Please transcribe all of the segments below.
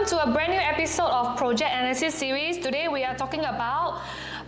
welcome to a brand new episode of Project Analysis Series. Today we are talking about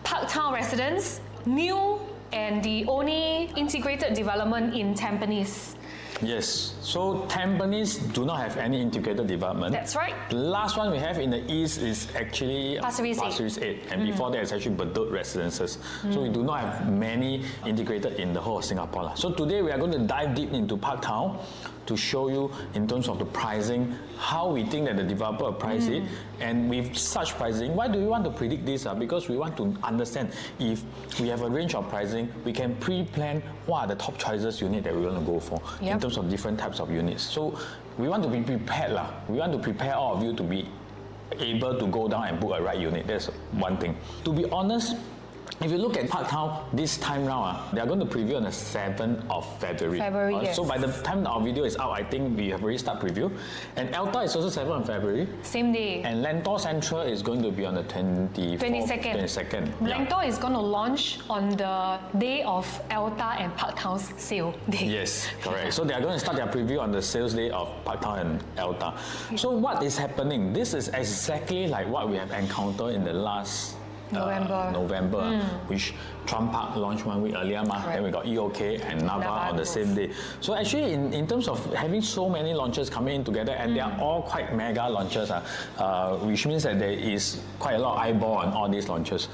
Parktown Residence, new and the only integrated development in Tampines. Yes, so Tampines do not have any integrated development. That's right. The last one we have in the east is actually Pasir Ris 8. Pasir Ris 8, and before that it's actually Bedok Residences. So we do not have many integrated in the whole of Singapore. So today we are going to dive deep into Parktown to show you in terms of the pricing, how we think that the developer will price it, and with such pricing, why do we want to predict this? Because we want to understand if we have a range of pricing, we can pre-plan what are the top choices unit that we want to go for in terms of different types of units. So we want to be prepared. We want to prepare all of you to be able to go down and book a right unit. That's one thing. To be honest, if you look at Parktown this time round, they are going to preview on the 7th of February. Yes. So by the time our video is out, I think we have already started preview. And Alta is also 7th of February. Same day. And Lentor Central is going to be on the 22nd. Lentor is going to launch on the day of Alta and Parktown's sale day. Yes, correct. So they are going to start their preview on the sales day of Parktown and Alta. So what is happening? This is exactly like what we have encountered in the last November, which Trump Park launched 1 week earlier, then we got EOK and Nava on the same day. So actually, in terms of having so many launches coming in together, and they are all quite mega launches, which means that there is quite a lot of eyeball on all these launches.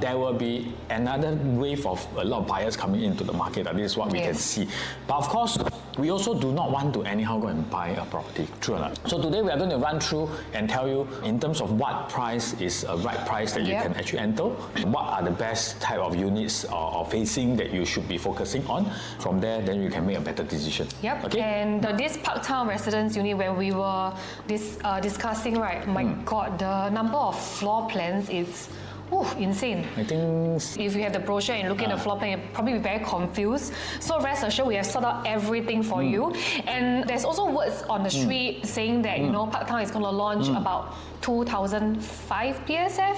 There will be another wave of a lot of buyers coming into the market. This is what we can see. But of course, we also do not want to anyhow go and buy a property. True or not? So today we are going to run through and tell you in terms of what price is a right price that you can actually enter, what are the best type of units or facing that you should be focusing on. From there, then you can make a better decision. Yep. Okay. And this Parktown Residence unit, when we were discussing, right? My God, the number of floor plans is insane. I think if you have the brochure and look at the floor plan, you'll probably be very confused. So rest assured, we have sorted out everything for you. And there's also words on the street saying that Parktown is going to launch about 2005 PSF.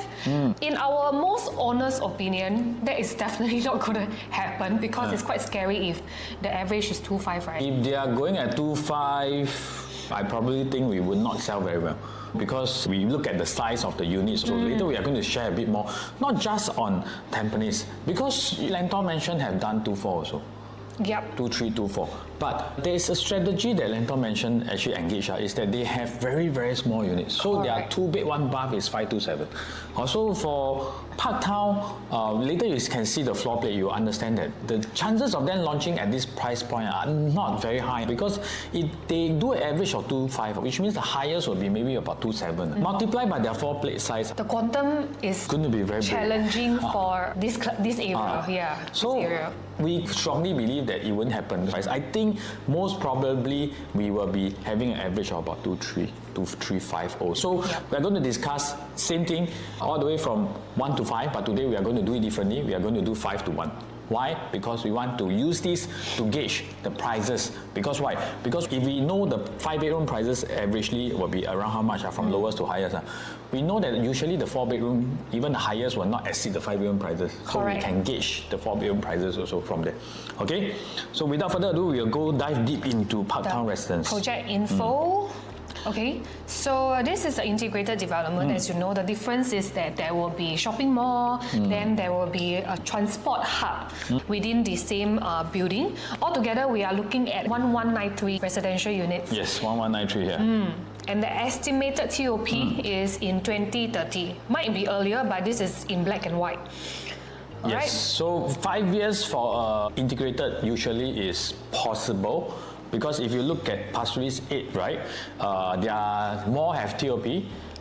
In our most honest opinion, that is definitely not going to happen because it's quite scary if the average is 2.5, right? if they are going at 2.5, I probably think we would not sell very well. Because we look at the size of the units. So later we are going to share a bit more, not just on Tampines, because Lentor Mansion have done 2.4 also. Yep. 2.3, 2.4. But there is a strategy that Lentor Mansion actually engaged is that they have very, very small units. So their 2-bed, 1 bath is 527. Also for Parktown, later you can see the floor plan, you understand that the chances of them launching at this price point are not very high because they do an average of 2.5, which means the highest will be maybe about 2.7. Multiplied by their floor plate size. The quantum is going to be very challenging for this area. So we strongly believe that it won't happen. I think most probably we will be having an average of about 2.3, 2.350. So we're going to discuss same thing all the way from 1 to 5, but today we are going to do it differently. We are going to do 5 to 1. Why? Because we want to use this to gauge the prices. Because why? Because if we know the 5-bedroom prices averagely will be around how much from lowest to highest, we know that usually the 4-bedroom, even the highest will not exceed the 5-bedroom prices. So we can gauge the 4-bedroom prices also from there. Okay? So without further ado, we'll go dive deep into Parktown Residence. Project info. Okay, so this is an integrated development. As you know, the difference is that there will be shopping mall, then there will be a transport hub within the same building. Altogether, we are looking at 1193 residential units. Yes, 1193 here. And the estimated TOP is in 2030. Might be earlier, but this is in black and white. Yes, so 5 years for integrated usually is possible. Because if you look at Pasir Ris 8, right, their mall have TOP.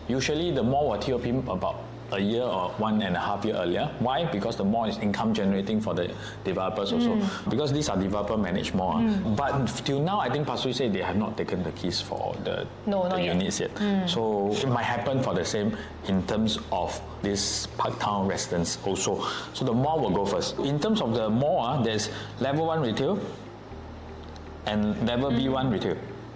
Usually the mall will TOP about a year or 1.5 years earlier. Why? Because the mall is income generating for the developers also. Because these are developer managed mall. But till now, I think Pasir Ris 8, they have not taken the keys for the units yet. So it might happen for the same in terms of this Parktown Residence also. So the mall will go first. In terms of the mall, there's level 1 retail, and level B1 retail.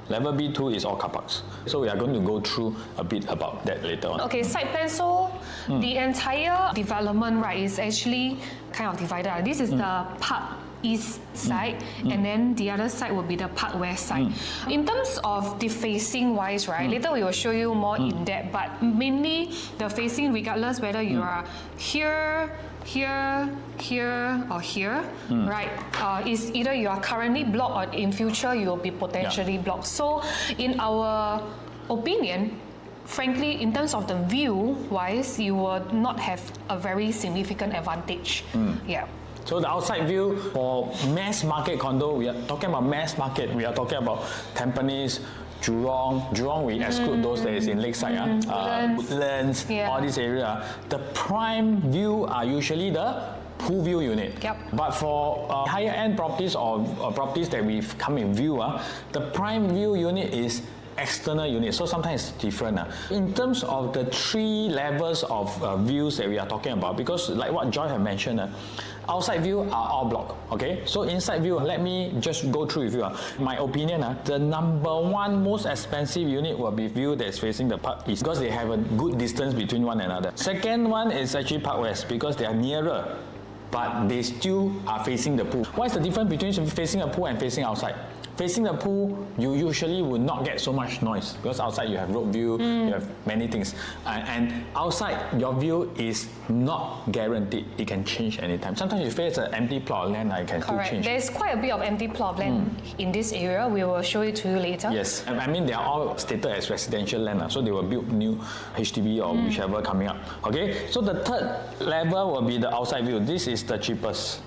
Level B2 is all car parks. So we are going to go through a bit about that later on. Okay, site plan. So the entire development, right, is actually kind of divided. This is the Park east side, and then the other side will be the Park West side. In terms of the facing wise, right, later we will show you more in depth, but mainly the facing, regardless whether you are here, here, here, or here, right, is either you are currently blocked or in future you will be potentially blocked. So in our opinion, frankly, in terms of the view wise, you will not have a very significant advantage. Yeah. So the outside view for mass market condo, we are talking about mass market. We are talking about Tampines, Jurong, we exclude those that is in Lakeside, Woodlands, all this area. The prime view are usually the pool view unit. Yep. But for higher end properties or properties that we come in view, the prime view unit is external unit, so sometimes it's different. In terms of the 3 levels of views that we are talking about, because like what Joy had mentioned, outside view are all blocked, okay? So inside view, let me just go through with you. My opinion, the number 1 most expensive unit will be view that is facing the Park East, because they have a good distance between one another. Second one is actually Park West, because they are nearer, but they still are facing the pool. What is the difference between facing a pool and facing outside? Facing the pool, you usually will not get so much noise because outside you have road view, you have many things. And outside, your view is not guaranteed. It can change anytime. Sometimes you face an empty plot of land, it can still change. There's quite a bit of empty plot of land in this area. We will show it to you later. Yes, I mean they are all stated as residential land, so they will build new HDB or whichever coming up. Okay, so the third level will be the outside view. This is the cheapest.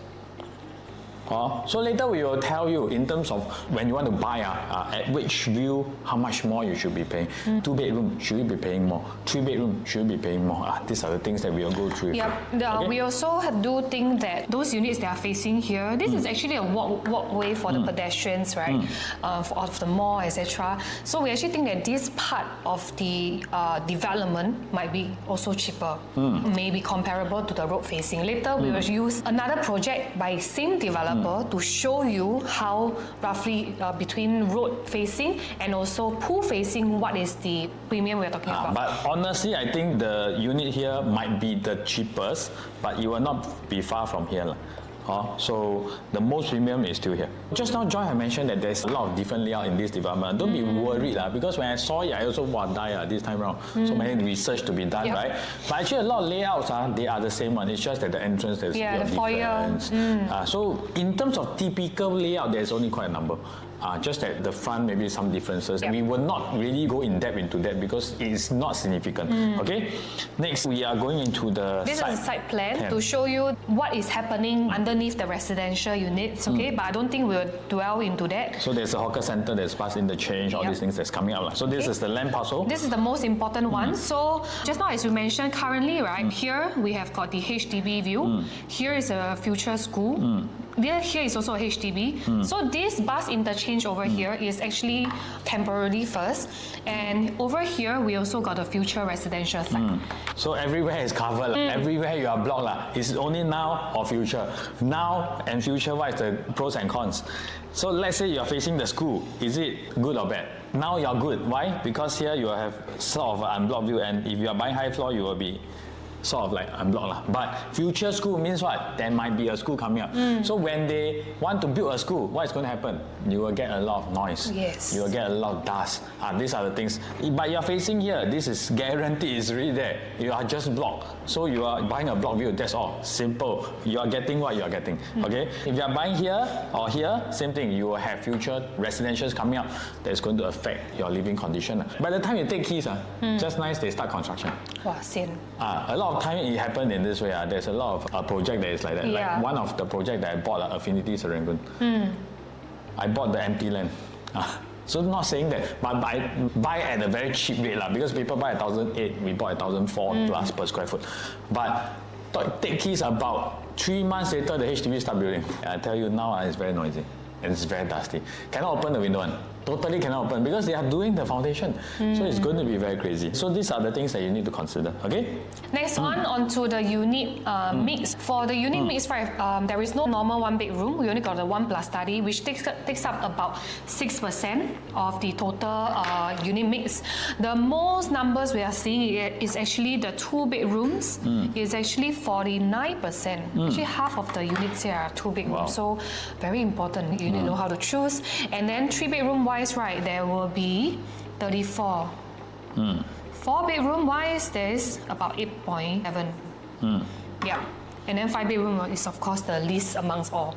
So later we will tell you in terms of when you want to buy at which view, how much more you should be paying. 2 bedroom, should you be paying more? 3 bedroom, should you be paying more? These are the things that we will go through. Yep. Okay? We also do think that those units that are facing here, this is actually a walkway for the pedestrians, right? Of the mall, etc. So we actually think that this part of the development might be also cheaper, maybe comparable to the road facing. Later we will use another project by same developer to show you how roughly between road facing and also pool facing, what is the premium we're talking about. But honestly, I think the unit here might be the cheapest, but it will not be far from here. So the most premium is still here. Just now Joy had mentioned that there's a lot of different layout in this development. Don't be worried because when I saw it, I also died this time around. So many research to be done, right? But actually a lot of layouts, they are the same one. It's just that the entrance there's a the foyer. So in terms of typical layout, there's only quite a number. Just at the front, maybe some differences. We will not really go in depth into that because it is not significant. Okay. Next, we are going into the This is a site plan to show you what is happening underneath the residential units. Okay, but I don't think we'll dwell into that. So there's a hawker center, there's bus interchange, all these things that's coming up. So this is the land parcel. This is the most important one. So just now, as you mentioned, currently, right here we have got the HDB view. Here is a future school. Here is also a HDB. So this bus interchange over here is actually temporary first, and over here we also got a future residential site. So everywhere is covered. Everywhere you are blocked. It's only now or future. Now and future, what is the pros and cons? So let's say you are facing the school. Is it good or bad? Now you are good. Why? Because here you have sort of an unblocked view, and if you are buying high floor, you will be sort of like unblocked. But future school means what? There might be a school coming up. So when they want to build a school, what is going to happen? You will get a lot of noise. Yes. You will get a lot of dust. These are the things. But you are facing here. This is guaranteed. It's really there. You are just blocked. So you are buying a block view. That's all. Simple. You are getting what you are getting. Okay. If you are buying here or here, same thing. You will have future residentials coming up that is going to affect your living condition. By the time you take keys, just nice they start construction. Wow, sin. A lot of time it happened in this way. There's a lot of project that is like that. Like one of the project that I bought, Affinity Serangoon. I bought the empty land. So not saying that, but buy at a very cheap rate because people buy 1,008, we bought 1,004 plus per square foot. But take keys about 3 months later, the HDB start building. I tell you now, it's very noisy and it's very dusty. Cannot open the window. totally cannot open because they are doing the foundation. So it's going to be very crazy. So these are the things that you need to consider, okay? Next one, onto the unit mix. For the unit mix, right, there is no normal one bedroom. We only got the 1+ study, which takes up about 6% of the total unit mix. The most numbers we are seeing is actually the 2 bedrooms. Is actually 49%. Actually, half of the units here are 2 bedrooms. Wow. So very important. You need to know how to choose. And then 3 bedroom wise, right, there will be 34. 4 bedroom wise, there is about 8.7. Yeah. And then 5 bedroom is of course the least amongst all.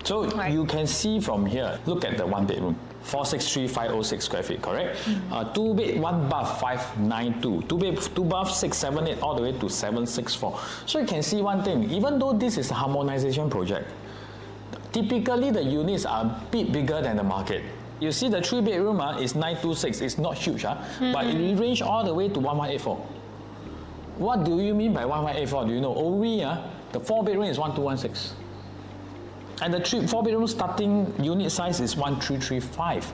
So Right. you can see from here, look at the 1 bedroom. 463,506 square feet, correct? 2 bed, 1 bath, 592. 2 bed, 2 bath, 678, all the way to 764. So you can see one thing, even though this is a harmonization project, typically the units are a bit bigger than the market. You see the 3 bedroom is 926, it's not huge, but it range all the way to 1184. What do you mean by 1184? Do you know? OV, the 4 bedroom is 1216. And the 4 bedroom starting unit size is 1335,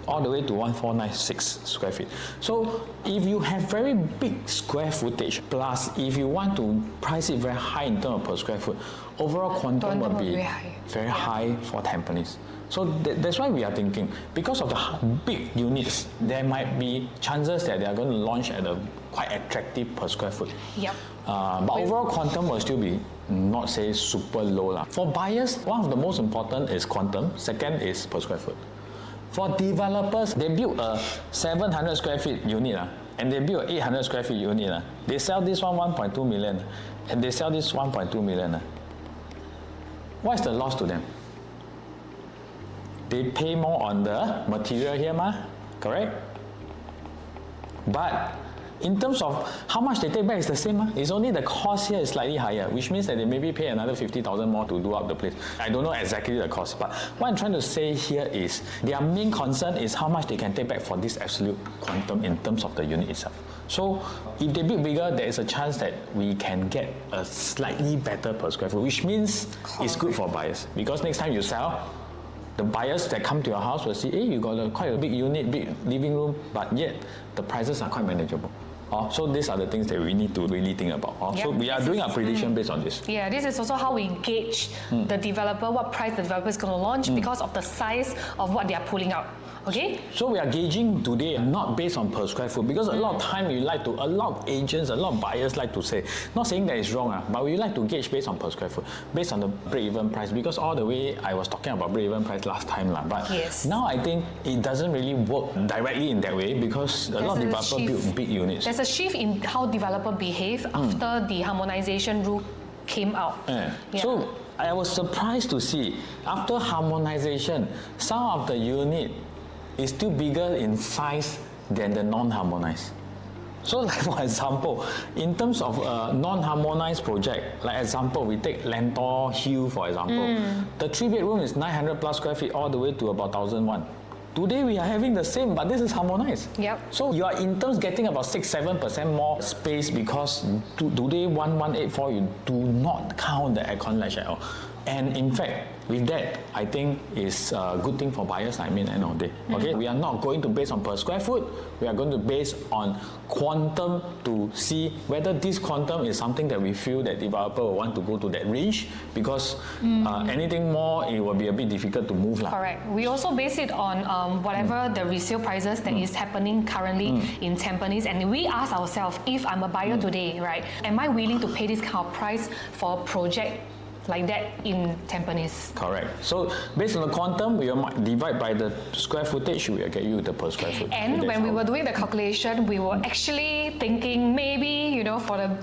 all the way to 1496 square feet. So if you have very big square footage, plus if you want to price it very high in terms of per square foot, overall quantum will be very high for Tampines. So that's why we are thinking, because of the big units, there might be chances that they are going to launch at a quite attractive per square foot. Yep. But overall quantum will still be not say super low. For buyers, one of the most important is quantum, second is per square foot. For developers, they build a 700 square feet unit and they build an 800 square feet unit. They sell this one 1.2 million and they sell this 1.2 million. What is the loss to them? They pay more on the material here, correct? But in terms of how much they take back is the same. It's only the cost here is slightly higher, which means that they maybe pay another 50,000 more to do up the place. I don't know exactly the cost, but what I'm trying to say here is their main concern is how much they can take back for this absolute quantum in terms of the unit itself. So if they build bigger, there is a chance that we can get a slightly better per square foot, which means it's good for buyers. Because next time you sell, the buyers that come to your house will see, hey, you got quite a big unit, big living room, but yet the prices are quite manageable. So these are the things that we need to really think about. So we are doing a prediction based on this. Yeah, this is also how we gauge the developer, what price the developer is going to launch because of the size of what they are pulling out. Okay? So we are gauging today not based on per square foot, because a lot of time a lot of agents, a lot of buyers like to say, not saying that it's wrong, but we like to gauge based on per square foot, based on the break-even price, because all the way I was talking about break-even price last time, but now I think it doesn't really work directly in that way, because a lot of developers build big units. There's a shift in how developers behave after the harmonization rule came out. So I was surprised to see, after harmonization, some of the unit is still bigger in size than the non-harmonized. So like for example, in terms of a non-harmonized project, like example, we take Lentor Hill for example, the 3 bedroom is 900 plus square feet all the way to about 1,001. Today we are having the same, but this is harmonized. So you are in terms getting about 6-7% more space, because today 1184 you do not count the aircon latch at all. And in fact, with that, I think it's a good thing for buyers, end of the day. Okay, we are not going to base on per square foot, we are going to base on quantum to see whether this quantum is something that we feel that developer will want to go to that range, because anything more, it will be a bit difficult to move. Correct. We also base it on whatever the resale prices that is happening currently in Tampines, and we ask ourselves, if I'm a buyer today, right, am I willing to pay this kind of price for a project like that in Tampines? Correct. So based on the quantum, we will divide by the square footage, we will get you the per square foot. And when we were doing the calculation, we were actually thinking maybe, for the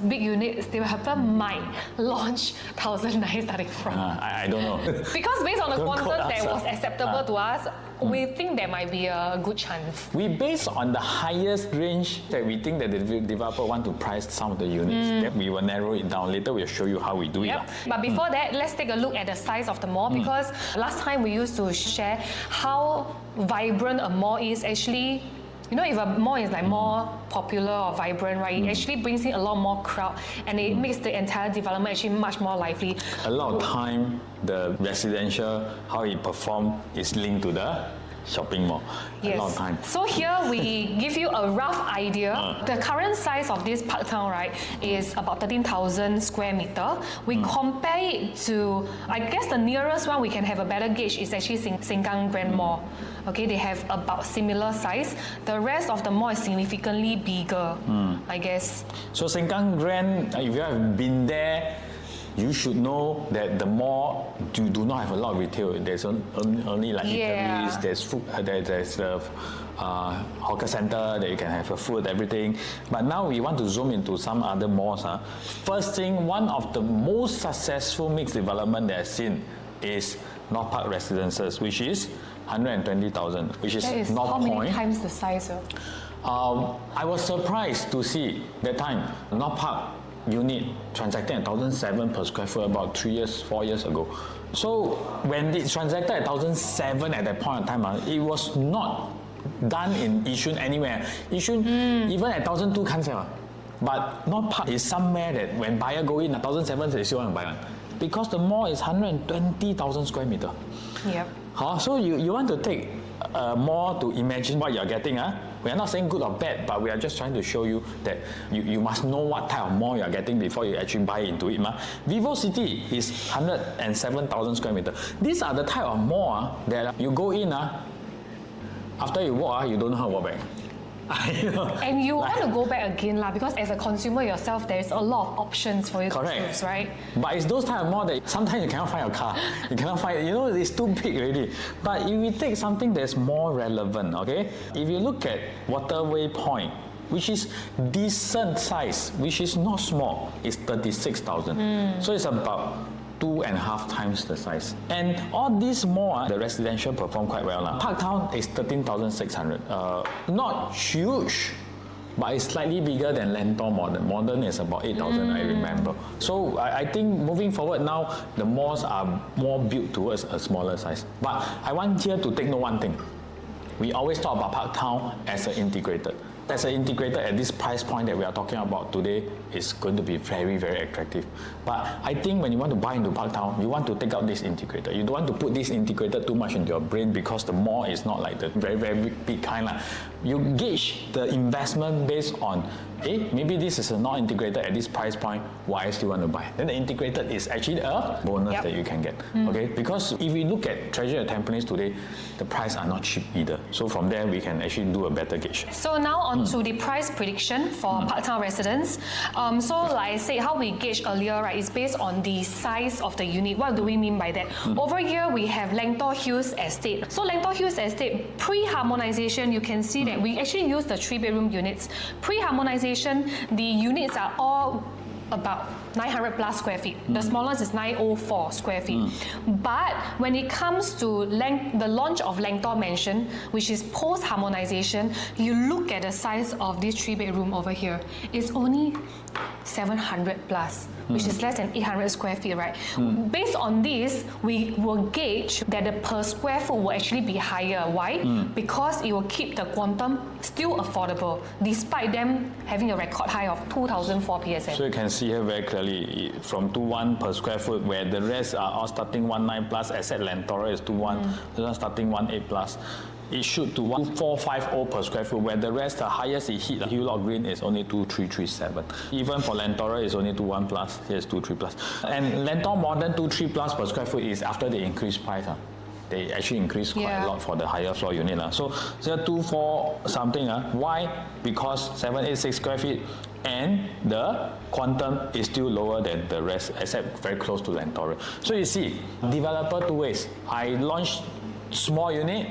big units, developer might launch 1,009 starting from. I don't know. Because based on the quantum that was acceptable to us, we think there might be a good chance. We base on the highest range that we think that the developer want to price some of the units. Then we will narrow it down. Later we'll show you how we do it. But before that, let's take a look at the size of the mall, because last time we used to share how vibrant a mall is. Actually, if a mall is more popular or vibrant, right, it actually brings in a lot more crowd, and it makes the entire development actually much more lively. A lot of time, the residential, how it perform is linked to the shopping mall. A lot of time. So here we give you a rough idea. The current size of this Parktown, right, is about 13,000 square meter. We compare it to, I guess the nearest one we can have a better gauge is actually Sengkang Grand Mall. Okay, they have about similar size. The rest of the mall is significantly bigger, I guess. So Sengkang Grand, if you have been there, you should know that the mall do not have a lot of retail. There's only like eateries, there's food, there's the hawker center that you can have food, everything. But now we want to zoom into some other malls. First thing, one of the most successful mixed development that I've seen is North Park Residences, which is 120,000, which is North Point. How many Point. times the size? I was surprised to see that time North Park unit transacted at 1,007 per square foot about 4 years ago. So when it transacted at 1,007 at that point of time, it was not done in Yishun anywhere. Yishun, even at 1,002 can't sell. But North Park is somewhere that when buyer go in, 1,007 they still want to buy one. Because the mall is 120,000 square meter. Yep. So you want to take more to imagine what you're getting. We are not saying good or bad, but we are just trying to show you that you must know what type of mall you are getting before you actually buy into it. VivoCity is 107,000 square meter. These are the type of mall that you go in, after you walk, you don't know how to walk back. And you want to go back again because as a consumer yourself, there's a lot of options for you to choose, right? But it's those type of mall that sometimes you cannot find a car. You cannot find, it's too big already. But if we take something that's more relevant, okay? If you look at Waterway Point, which is decent size, which is not small, it's 36,000. So it's about 2.5 times the size. And all these more, the residential perform quite well. Parktown is 13,600. Not huge, but it's slightly bigger than Lentor Modern. Modern is about 8,000, I remember. So I think moving forward now, the malls are more built towards a smaller size. But I want here to take note one thing. We always talk about Parktown as an integrated. As an integrated at this price point that we are talking about today is going to be very, very attractive. But I think when you want to buy into Parktown, you want to take out this integrated. You don't want to put this integrated too much into your brain because the mall is not like the very, very big kind. You gauge the investment based on, maybe this is a non-integrated at this price point, why I still want to buy? Then the integrated is actually a bonus that you can get. Okay, because if we look at Treasure at Tampines today, the price are not cheap either. So from there, we can actually do a better gauge. So now on to the price prediction for Parktown residents. So like I said, how we gauge earlier, right, is based on the size of the unit. What do we mean by that? Over here, we have Lentor Hills Estate. So Lentor Hills Estate, pre-harmonization, you can see that we actually use the 3-bedroom units. Pre-harmonization, the units are all about 900 plus square feet. The smallest is 904 square feet. But when it comes to the launch of Lentor Mansion, which is post-harmonization, you look at the size of this 3-bedroom over here. It's only 700 plus, which is less than 800 square feet, right? Based on this, we will gauge that the per square foot will actually be higher. Why? Because it will keep the quantum still affordable, despite them having a record high of 2,004 PSM. So you can see here very clearly from 2.1 per square foot, where the rest are all starting 1.9 plus, except Lentora is 2.1, this one starting 1.8 plus. It shoot to 1,450 per square foot, where the rest, the highest it hit, Hewlett Green is only 2,337. Even for Lentora, it's only 2.1 plus, here's 2.3 plus. And Lentor Modern 2.3 plus per square foot is after they increase price. They actually increased quite a lot for the higher floor unit. So 2.4 something. Why? Because 786 square feet and the quantum is still lower than the rest, except very close to Lentora. So you see, developer two ways. I launched small unit,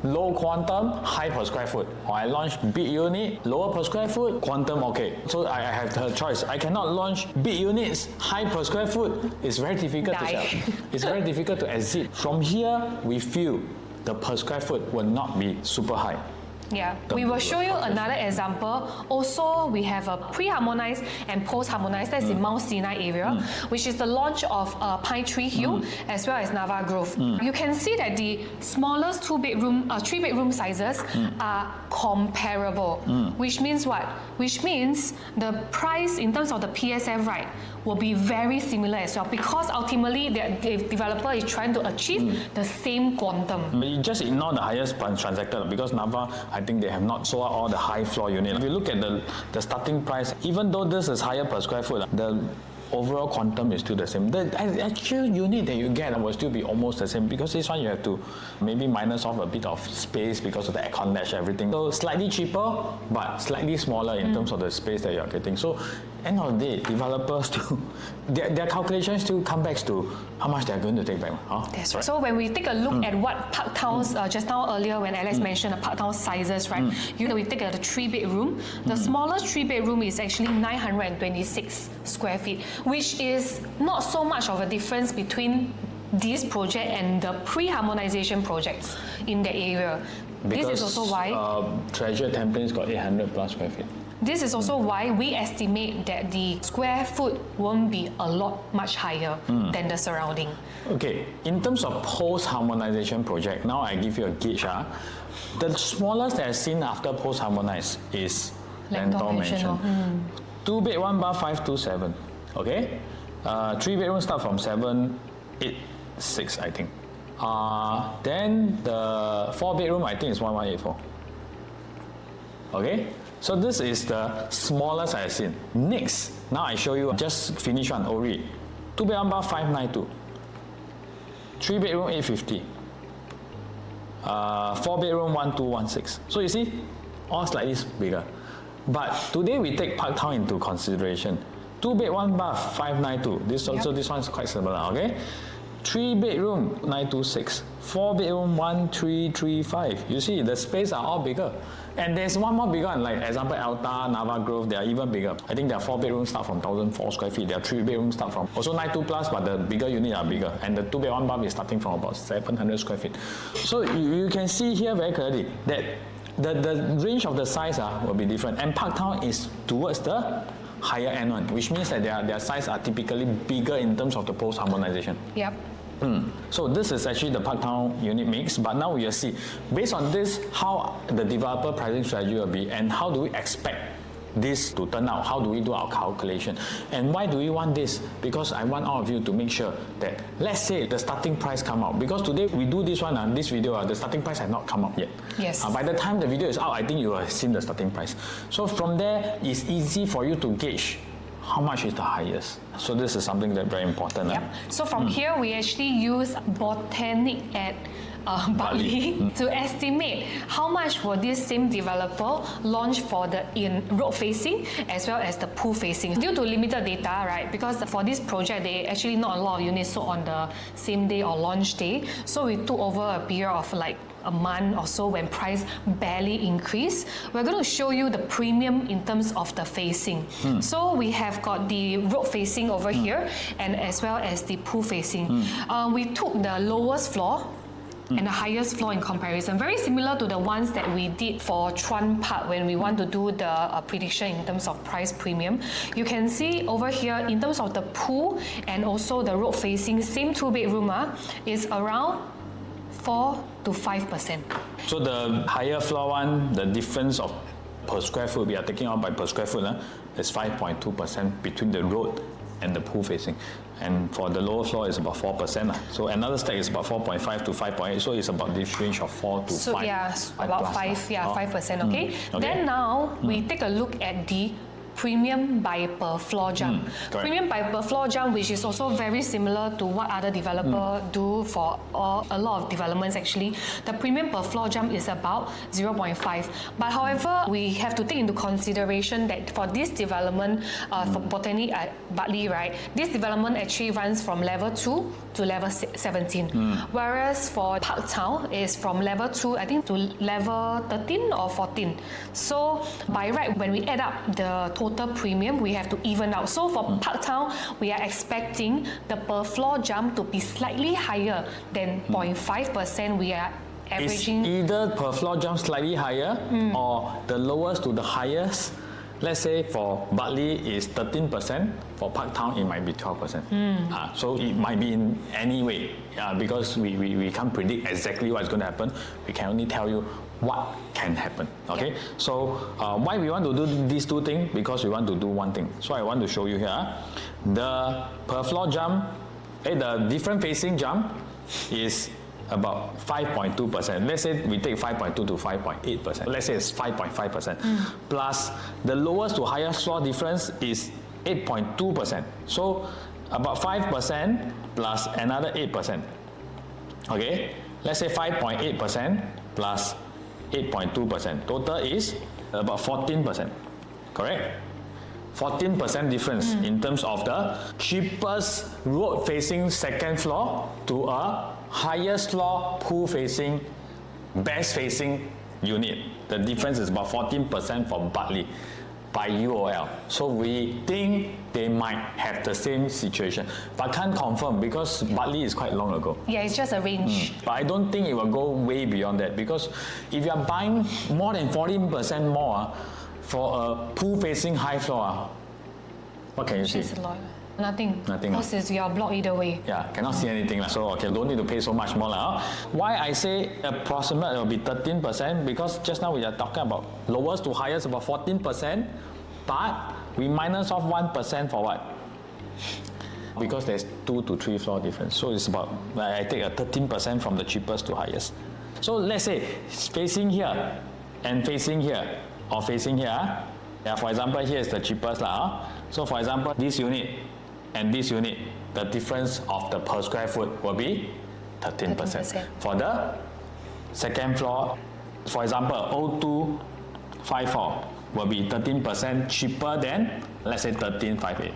low quantum, high per square foot. Or I launch big unit, lower per square foot, quantum okay. So I have the choice. I cannot launch big units, high per square foot. It's very difficult to sell. It's very difficult to exit. From here, we feel the per square foot will not be super high. Yeah, we will show you another example. Also, we have a pre-harmonized and post-harmonized. That's in Mount Sinai area, which is the launch of Pine Tree Hill as well as Nava Grove. You can see that the smallest 3-bedroom sizes are comparable. Which means what? Which means the price in terms of the PSF, right, will be very similar as well, because ultimately the developer is trying to achieve the same quantum. But you just ignore the highest transacted, because Nava, I think they have not sold out all the high floor unit. If you look at the starting price, even though this is higher per square foot, the overall quantum is still the same. The actual unit that you get will still be almost the same, because this one you have to maybe minus off a bit of space because of the aircon latch, everything. So slightly cheaper, but slightly smaller in terms of the space that you're getting. So end of the day, developers still, their calculations still come back to how much they're going to take back. Huh? That's right. So when we take a look at what Park Town's, just now earlier when Alex mentioned the Park Town sizes, right? We take a 3-bedroom. The smallest 3-bedroom is actually 926 square feet, which is not so much of a difference between this project and the pre-harmonization projects in the area. Because, this is also why Treasure Template's got 800 plus square feet. This is also why we estimate that the square foot won't be a lot much higher than the surrounding. Okay, in terms of post-harmonization project, now I give you a gauge. The smallest that I've seen after post-harmonize is Lentor Mansion. 2-bed, 1-bath, 527. Okay? 3-bedroom start from 786, I think. Then the 4-bedroom, I think is 1184. Okay? So this is the smallest I've seen. Next, now I show you, just finish one, Ori. 2-bed, 1-bath, 592. 3-bedroom, 850. 4-bedroom, 1216. So you see, all slightly bigger. But today we take Park Town into consideration. 2-bed, 1-bath, 592. This also, this one is quite similar, okay? 3-bedroom, 926. 4-bedroom, 1335. You see, the space are all bigger. And there's one more bigger one, like example Alta, Nava Grove, they are even bigger. I think their 4-bedrooms start from 1,004 square feet. Their 3-bedrooms start from also 92 plus, but the bigger units are bigger. And the 2-bed, 1-bath is starting from about 700 square feet. So you can see here very clearly that the range of the size will be different. And Park Town is towards the higher end one, which means that their size are typically bigger in terms of the post-harmonization. Yep. So this is actually the Park Town unit mix, but now we will see, based on this, how the developer pricing strategy will be, and how do we expect this to turn out, how do we do our calculation, and why do we want this? Because I want all of you to make sure that, let's say the starting price come out, because today we do this one, this video, the starting price has not come out yet. Yes. By the time the video is out, I think you have seen the starting price. So from there, it's easy for you to gauge how much is the highest. So this is something that's very important. Yep. So from here, we actually use Botanic at Bartley to estimate how much will this same developer launch for the road facing as well as the pool facing. Due to limited data, right, because for this project, they actually not a lot of units sold on the same day or launch day. So we took over a period of like a month or so when price barely increased. We're going to show you the premium in terms of the facing. So we have got the road facing over here and as well as the pool facing. We took the lowest floor and the highest floor in comparison. Very similar to the ones that we did for Chuan Park when we want to do the prediction in terms of price premium. You can see over here in terms of the pool and also the road facing, same 2-bedroom is around 4 to 5%. So the higher floor one, the difference of per square foot we are taking out by per square foot is 5.2% between the road and the pool facing. And for the lower floor is about 4%. So another stack is about 4.5 to 5.8. So it's about this range of 4 to 5. So yeah, about 5%, okay? Then now we take a look at the premium by per floor jump. Premium by per floor jump, which is also very similar to what other developers do for a lot of developments actually. The premium per floor jump is about 0.5. But however, we have to take into consideration that for this development, for Botanic at Bartley, right, this development actually runs from level 2 to level 17. Whereas for Park Town is from level 2, I think, to level 13 or 14. So by right, when we add up the total premium, we have to even out. So for Park Town, we are expecting the per floor jump to be slightly higher than 0.5%. We are averaging. It's either per floor jump slightly higher or the lowest to the highest. Let's say for Bartley is 13%, for Park Town it might be 12%. So it might be in any way, because we can't predict exactly what's going to happen. We can only tell you what can happen. Okay, so why we want to do these two things? Because we want to do one thing. So I want to show you here, the per floor jump, the different facing jump is about 5.2%. Let's say we take 5.2 to 5.8%. Let's say it's 5.5%. Plus the lowest to highest floor difference is 8.2%. So about 5% plus another 8%. Okay, let's say 5.8% plus 8.2%. Total is about 14%. Correct? 14% difference in terms of the cheapest road facing second floor to a highest floor pool facing best facing unit. The difference is about 14% for Bartley by UOL. So we think they might have the same situation, but can't confirm because Bartley is quite long ago. Yeah, it's just a range. But I don't think it will go way beyond that, because if you are buying more than 14% more for a pool facing high floor, what can you see? That's a lot. Nothing. Nothing. Because you are blocked either way. Yeah, cannot see anything. So, okay, don't need to pay so much more. Why I say approximate will be 13%? Because just now we are talking about lowest to highest about 14%, but we minus off 1% for what? Because there's 2 to 3 floor difference. So it's about, I take a 13% from the cheapest to highest. So let's say it's facing here and facing here, or facing here. Yeah, for example, here is the cheapest. So for example, this unit and this unit, the difference of the per square foot will be 13%. For the second floor, for example, 0254 will be 13% cheaper than, let's say, 1358,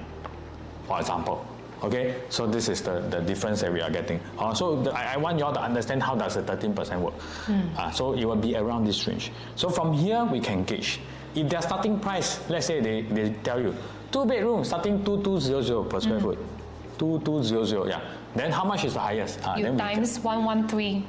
for example. Okay, so this is the difference that we are getting. I want you all to understand how does the 13% work. So it will be around this range. So from here, we can gauge. If their starting price, let's say they tell you, 2 bedroom starting 2200 per square foot. 2200, yeah. Then how much is the highest? You then times 113.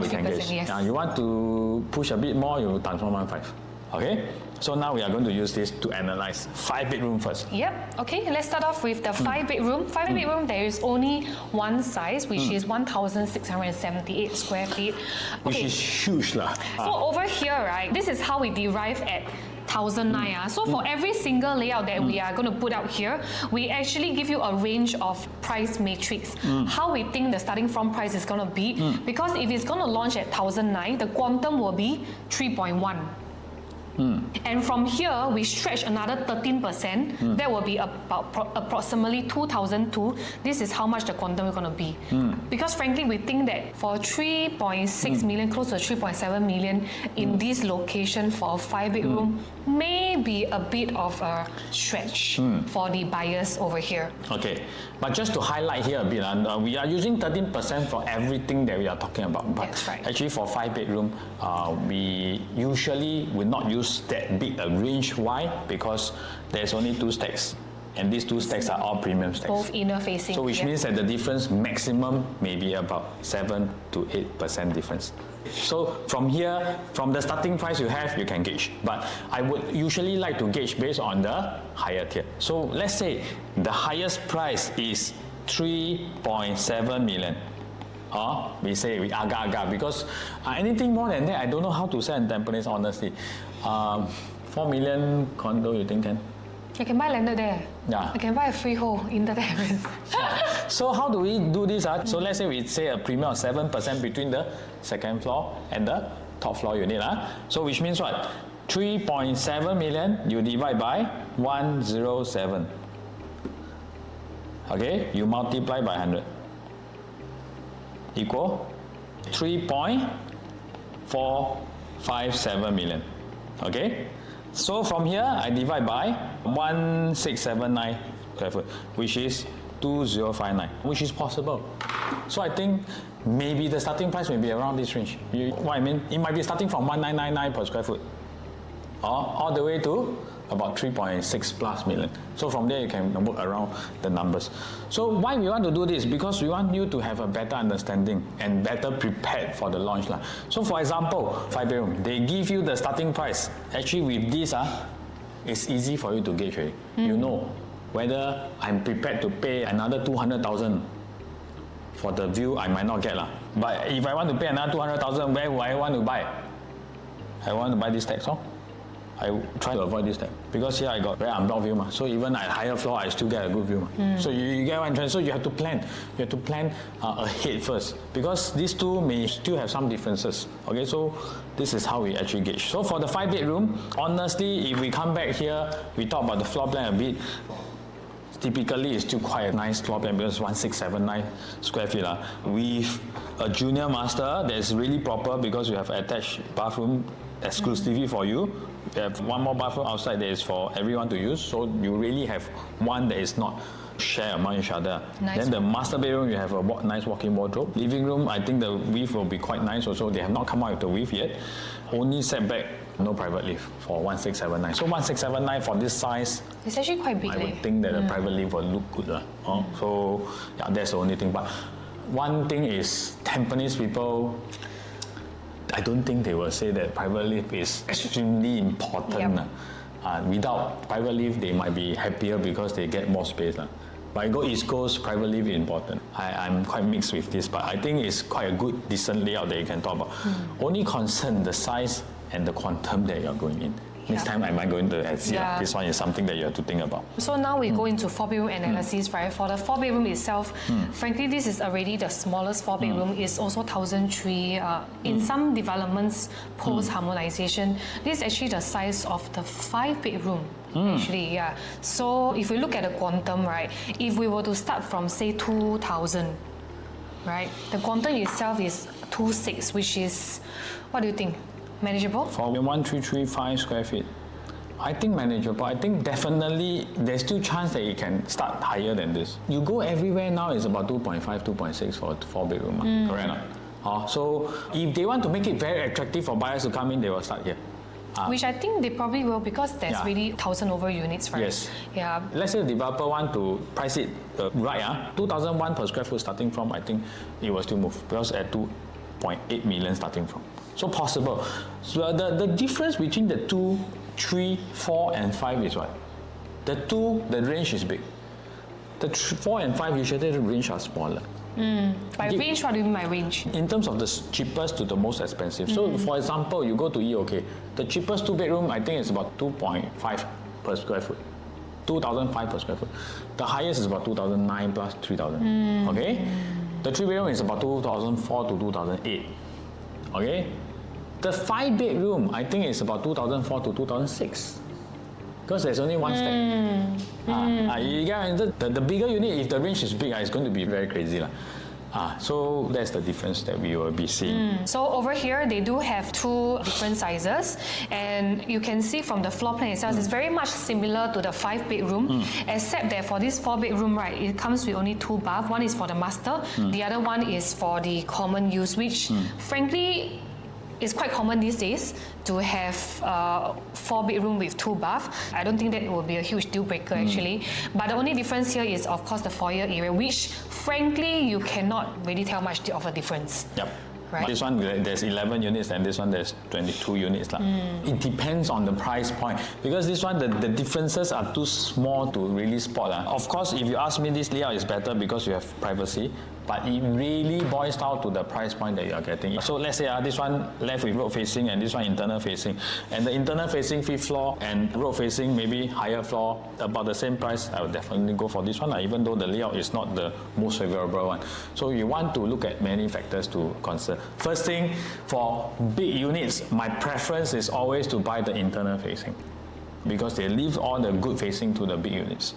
We can gauge. Yes. You want to push a bit more, you times 115. Okay? So now we are going to use this to analyze 5 bedroom first. Yep. Okay, let's start off with the 5 bedroom. 5 bedroom, there is only one size, which is 1,678 square feet. Which is huge lah. So over here, right, this is how we derive at 1,009. So for every single layout that we are going to put out here, we actually give you a range of price matrix. How we think the starting from price is going to be. Because if it's going to launch at 1,009, the quantum will be 3.1. And from here, we stretch another 13%. That will be about approximately 2,002. This is how much the quantum is going to be. Because frankly, we think that for 3.6 million, close to 3.7 million in this location for a 5 bedroom, may be a bit of a stretch for the buyers over here. Okay, but just to highlight here a bit, we are using 13% for everything that we are talking about. But that's right. Actually, for 5 bedroom, we usually will not use that big a range. Why? Because there's only 2 stacks, and these 2 stacks are all premium stacks. Both inner facing. So which means that the difference maximum may be about 7 to 8% difference. So from here, from the starting price you have, you can gauge. But I would usually like to gauge based on the higher tier. So let's say the highest price is 3.7 million. We say we agak-agak because anything more than that, I don't know how to sell in Tampines, honestly. 4 million condo, you think can? You can buy landed there. Yeah. You can buy a freehold in the terrace. So how do we do this? So let's say we say a premium of 7% between the second floor and the top floor unit. So which means what? 3.7 million you divide by 107. Okay, you multiply by 100. Equal 3.457 million. Okay, so from here I divide by 1679 square foot, which is 2059, which is possible. So I think maybe the starting price may be around this range. What I mean, it might be starting from 1999 per square foot, or all the way to about 3.6 plus million. So from there you can work around the numbers. So why we want to do this? Because we want you to have a better understanding and better prepared for the launch. So for example, 5 bedroom, they give you the starting price. Actually with this, it's easy for you to gauge. You know whether I'm prepared to pay another 200,000 for the view I might not get. But if I want to pay another 200,000, where would I want to buy? I want to buy this tax, I try to avoid this step because here I got very unblocked view so even at higher floor I still get a good view So you get what I'm trying. So you have to plan. You have to plan ahead first because these two may still have some differences. Okay, so this is how we actually gauge. So for the 5-bedroom, honestly, if we come back here, we talk about the floor plan a bit. Typically, it's still quite a nice floor plan because 1679 square feet with a junior master that's really proper because we have attached bathroom exclusively for you. We have one more bathroom outside that is for everyone to use, so you really have one that is not share among each other. Nice. Then the master bedroom, you have a nice walk-in wardrobe. Living room, I think the width will be quite nice also. They have not come out with the width yet. Only setback, no private lift for 1679. So 1679 for this size, it's actually quite big. I would think that the private lift will look good. So yeah, that's the only thing. But one thing is Tampines people, I don't think they will say that private lift is extremely important. Without private lift, they might be happier because they get more space. But I go East Coast, private lift is important. I'm quite mixed with this, but I think it's quite a good, decent layout that you can talk about. Only concern the size and the quantum that you're going in. Next time, am I going to see? This one is something that you have to think about. So now we go into 4-bedroom analysis, right? For the 4-bedroom itself, frankly, this is already the smallest 4-bedroom. It's also 1,003. In some developments, post-harmonization, this is actually the size of the 5-bedroom. Actually, So if we look at the quantum, right? If we were to start from say 2,000, right? The quantum itself is 2.6, which is, what do you think? Manageable? For 1,335 square feet, I think manageable. I think definitely there's still chance that it can start higher than this. You go everywhere now, it's about 2.5, 2.6 for 4-bedroom. Correct or not? So if they want to make it very attractive for buyers to come in, they will start here. Which I think they probably will because there's really 1,000 over units, right? Yes. Yeah. Let's say the developer want to price it right, 2,001 per square foot starting from, I think it will still move because at 2.8 million starting from. So possible. So the difference between the 2, 3, 4 and 5 is what? The 2, the range is big. The 4 and 5 usually the range are smaller. By range, what do you mean by range? In terms of the cheapest to the most expensive. So for example, you go to EOK, the cheapest 2-bedroom I think is about 2.5 per square foot. 2,005 per square foot. The highest is about 2,009 plus 3,000. Okay? The 3-bedroom is about 2,004 to 2,008. Okay? The 5-bedroom, I think it's about 2004 to 2006. Because there's only one stack. You get the bigger unit, if the range is big, it's going to be very crazy. So that's the difference that we will be seeing. So over here, they do have 2 different sizes. And you can see from the floor plan itself, it's very much similar to the 5-bedroom, except that for this 4-bedroom, right, it comes with only 2 baths. One is for the master, the other one is for the common use, which frankly, it's quite common these days to have 4-bedroom with 2 baths. I don't think that will be a huge deal breaker actually. But the only difference here is of course the foyer area, which frankly you cannot really tell much of a difference. Yep. Right. This one there's 11 units and this one there's 22 units. It depends on the price point because this one the differences are too small to really spot. Of course, if you ask me, this layout is better because you have privacy, but it really boils down to the price point that you are getting. So let's say this one left with road facing and this one internal facing, and the internal facing 5th floor and road facing maybe higher floor, about the same price, I would definitely go for this one, even though the layout is not the most favorable one. So you want to look at many factors to consider. First thing, for big units, my preference is always to buy the internal facing because they leave all the good facing to the big units.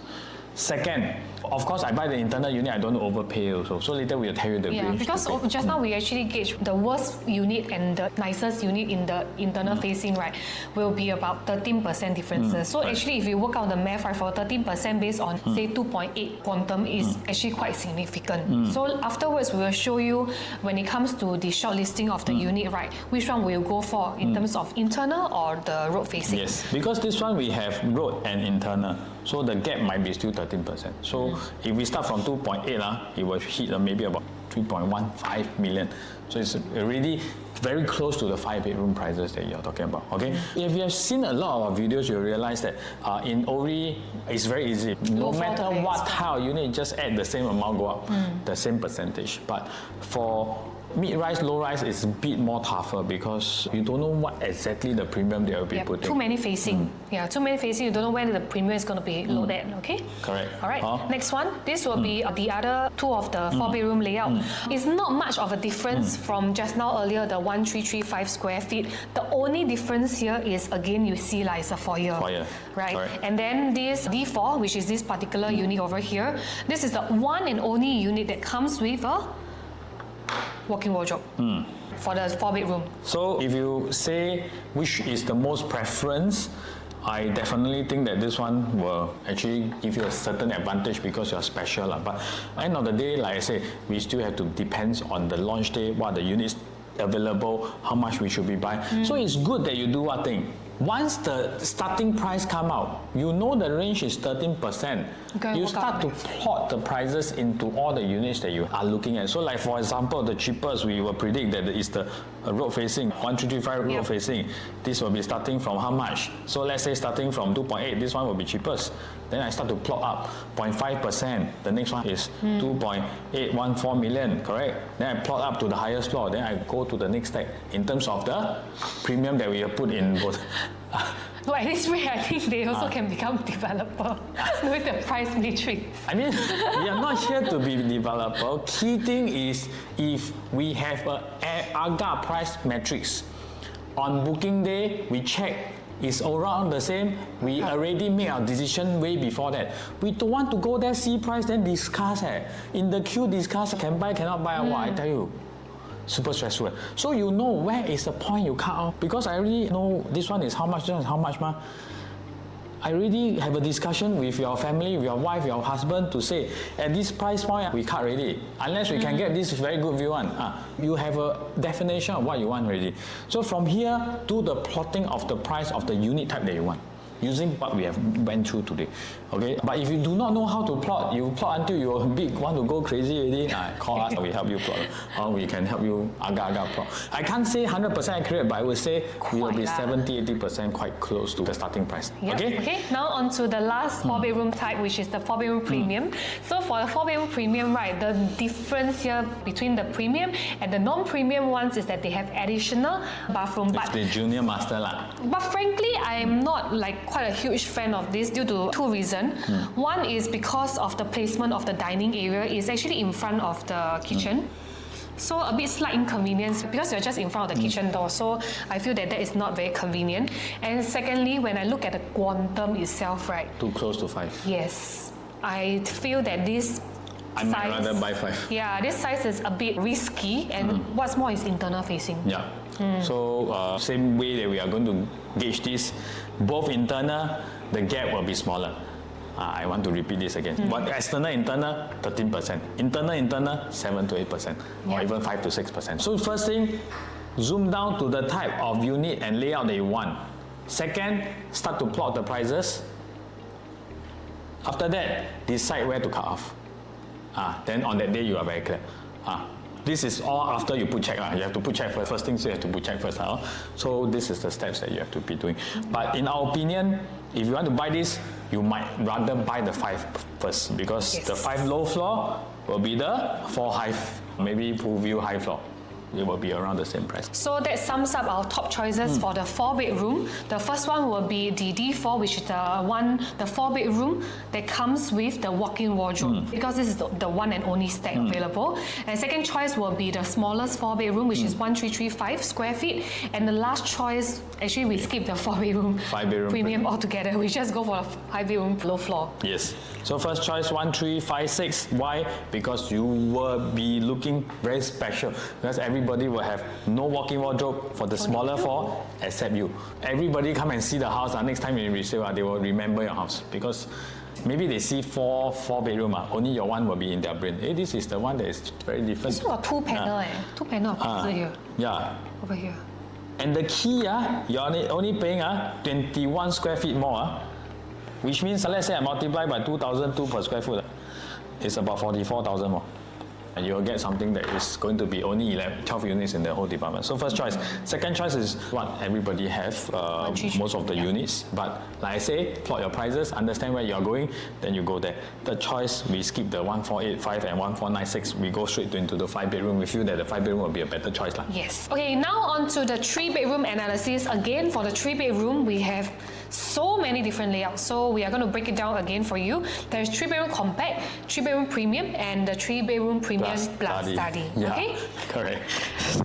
Second, of course, I buy the internal unit, I don't overpay also. So later we'll tell you the range. Because just now we actually gauge the worst unit and the nicest unit in the internal facing, right, will be about 13% differences. So actually, if you work out the math, right, for 13% based on say 2.8 quantum is actually quite significant. So afterwards, we will show you when it comes to the shortlisting of the unit, right, which one will go for in terms of internal or the road facing. Yes, because this one we have road and internal. So the gap might be still 13%. So if we start from 2.8, it will hit maybe about 3.15 million. So it's already very close to the 5-bedroom prices that you're talking about. Okay. If you have seen a lot of our videos, you'll realize that in ORI, it's very easy. No matter what tile unit, just add the same amount, go up the same percentage. But for Mid-rise, low-rise is a bit more tougher because you don't know what exactly the premium they will be putting. Too many facing. Yeah, too many facing. You don't know when the premium is going to be loaded. Okay. Correct. All right. Next one. This will be the other two of the 4-bedroom layout. It's not much of a difference from just now earlier, the 1335 square feet. The only difference here is again you see like it's a foyer. Right. Correct. And then this D4, which is this particular unit over here. This is the one and only unit that comes with a walk-in wardrobe for the 4-bedroom. So if you say which is the most preference, I definitely think that this one will actually give you a certain advantage because you're special. But end of the day, like I say, we still have to depend on the launch day, what the units available, how much we should be buying. So it's good that you do what thing. Once the starting price come out, you know the range is 13%. You start to plot the prices into all the units that you are looking at. So like for example, the cheapest we will predict that is the road facing, 1335 road facing. This will be starting from how much? So let's say starting from 2.8, this one will be cheapest. Then I start to plot up 0.5%. The next one is 2.814 million, correct? Then I plot up to the highest floor. Then I go to the next step in terms of the premium that we have put in both. No, at this rate, I think they also can become developer with the price matrix. I mean, we are not here to be developer. Key thing is if we have a AGA price matrix, on booking day, we check it's around the same. We already made our decision way before that. We don't want to go there, see price, then discuss. In the queue, discuss, can buy, cannot buy. What I tell you. Super stressful. So you know where is the point you cut off. Because I already know this one is how much, this one is how much. I already have a discussion with your family, with your wife, your husband to say, at this price point, we cut already. Unless we can get this very good view one. You have a definition of what you want already. So from here, do the plotting of the price of the unit type that you want, using what we have went through today. Okay, but if you do not know how to plot, you plot until you want to go crazy already, call us, we help you plot. Or we can help you aga plot. I can't say 100% accurate, but I would say we will be 70-80% quite close to the starting price. Yep. Okay, now on to the last 4-bedroom type, which is the 4-bedroom premium. So for the 4-bedroom premium, right, the difference here between the premium and the non-premium ones is that they have additional bathroom. It's the junior master lah. But frankly, I am not like quite a huge fan of this due to two reasons. One is because of the placement of the dining area is actually in front of the kitchen. So a bit slight inconvenience because you're just in front of the kitchen door. So I feel that is not very convenient. And secondly, when I look at the quantum itself, right? Too close to 5. Yes. I feel that this I might rather buy 5. Yeah, this size is a bit risky and what's more is internal facing. Yeah. So same way that we are going to gauge this, both internal, the gap will be smaller. I want to repeat this again. But external, internal, 13%. Internal, 7 to 8%. Or even 5 to 6%. So first thing, zoom down to the type of unit and layout that you want. Second, start to plot the prices. After that, decide where to cut off. Then on that day, you are very clear. This is all after you put check. You have to put check first. First things you have to put check first. So this is the steps that you have to be doing. But in our opinion, if you want to buy this, you might rather buy the 5 first because the 5 low floor will be the 4 high, maybe pool view high floor. It will be around the same price. So that sums up our top choices for the 4-bedroom. The first one will be the D4, which is the 4-bedroom that comes with the walk-in wardrobe because this is the one and only stack available. And second choice will be the smallest 4-bedroom, which is 1335 square feet. And the last choice, actually we skip the 4-bedroom 5-bedroom premium altogether. We just go for a 5-bedroom low floor. Yes. So first choice 1356. Why? Because you will be looking very special. Because everybody will have no walk-in wardrobe for the smaller 4 except you. Everybody come and see the house. Next time you resale, they will remember your house because maybe they see 4-bedroom. Only your one will be in their brain. Hey, this is the one that is very different. This is a 2-panel. 2-panel over here. Yeah. Over here. And the key, you're only paying 21 square feet more. Which means, let's say I multiply by 2,002 per square foot. It's about 44,000 more. and you'll get something that is going to be only 12 units in the whole department. So first choice. Second choice is what everybody have, most of the units. But like I say, plot your prices, understand where you're going, then you go there. Third choice, we skip the 1485 and 1496. We go straight into the 5-bedroom. We feel that the 5-bedroom will be a better choice. Yes. Okay, now on to the 3-bedroom analysis. Again, for the 3-bedroom, we have so many different layouts. So we are going to break it down again for you. There's 3-bedroom compact, 3-bedroom premium, and the 3-bedroom premium plus study. Yeah, okay? correct.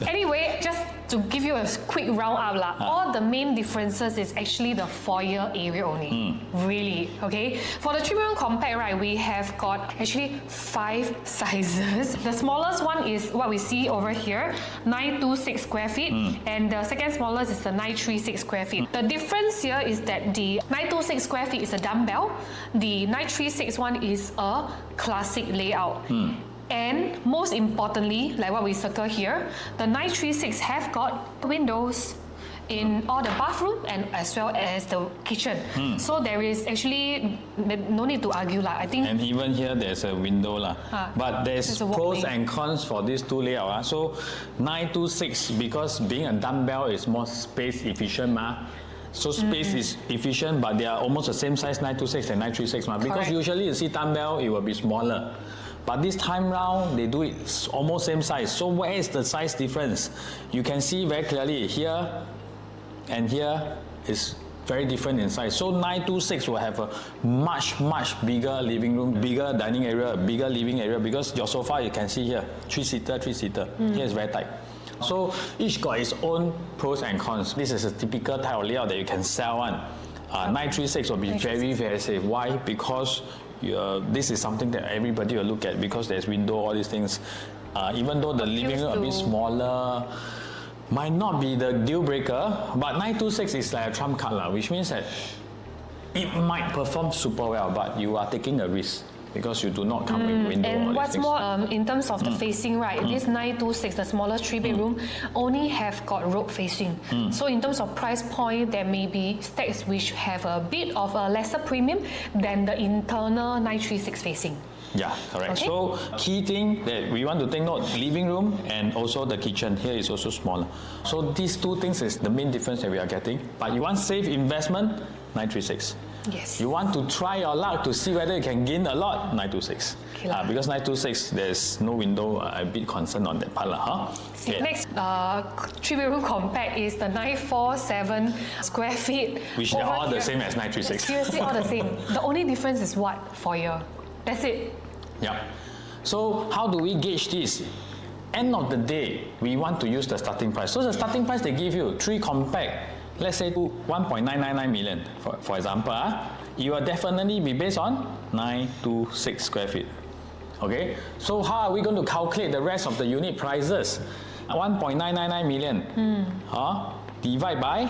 Anyway, just to give you a quick roundup, all the main differences is actually the foyer area only. Really, okay? For the 3-bedroom compact, right, we have got actually 5 sizes. The smallest one is what we see over here, 926 square feet, and the second smallest is the 936 square feet. The difference here is that the 926 square feet is a dumbbell, the 936 one is a classic layout. And most importantly, like what we circle here, the 936 have got windows in all the bathroom and as well as the kitchen. So there is actually no need to argue I think. And even here there's a window but there's pros and cons for these two layouts. So 926, because being a dumbbell is more space efficient So space is efficient, but they are almost the same size, 926 and 936 because usually you see dumbbell, it will be smaller. But this time round, they do it almost same size. So where is the size difference? You can see very clearly here and here is very different in size. So 926 will have a much bigger living room, bigger dining area, bigger living area, because your sofa you can see here, 3-seater. Here is very tight. So each got its own pros and cons. This is a typical type of layout that you can sell on. 936 will be very safe. Why? Because this is something that everybody will look at because there's window, all these things. Even though the living room a bit smaller, might not be the deal breaker, but 926 is like a trump card, which means that it might perform super well, but you are taking a risk because you do not come with window. And what's more, in terms of the facing, right, this 926, the smallest 3-bedroom, only have got road facing. So in terms of price point, there may be stacks which have a bit of a lesser premium than the internal 936 facing. Yeah, correct. Okay. So key thing that we want to take note, living room and also the kitchen here is also smaller. So these two things is the main difference that we are getting. But you want safe investment, 936. Yes. You want to try your luck to see whether you can gain a lot, 926. Okay, because 926, there's no window, I'm a bit concerned on that part. Next 3-bedroom compact is the 947 square feet. Which are all the same as 936. Seriously, all the same. The only difference is what? Foyer. That's it. Yeah. So how do we gauge this? End of the day, we want to use the starting price. So the starting price they give you, 3 compact, let's say 1.999 million, for example, it will definitely be based on 926 square feet. Okay, so how are we going to calculate the rest of the unit prices? 1.999 million divide by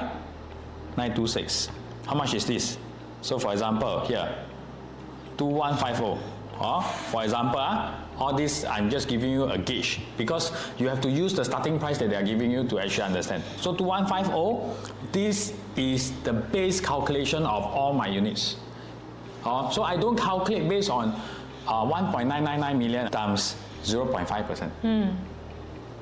926. How much is this? So for example, here, 2150. For example, all this I'm just giving you a gauge because you have to use the starting price that they are giving you to actually understand. So 2150, this is the base calculation of all my units. So I don't calculate based on 1.999 million times 0.5%.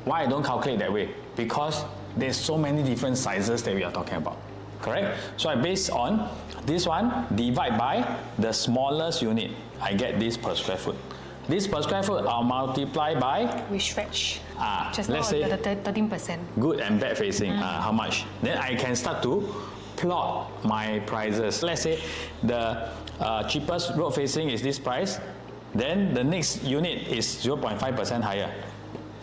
Why I don't calculate that way? Because there's so many different sizes that we are talking about. Correct? So I base on this one, divide by the smallest unit. I get this per square foot. This per square foot, I'll multiply by... We stretch. Just let's say the 13%. Good and bad facing, how much? Then I can start to plot my prices. Let's say the cheapest road facing is this price. Then the next unit is 0.5% higher.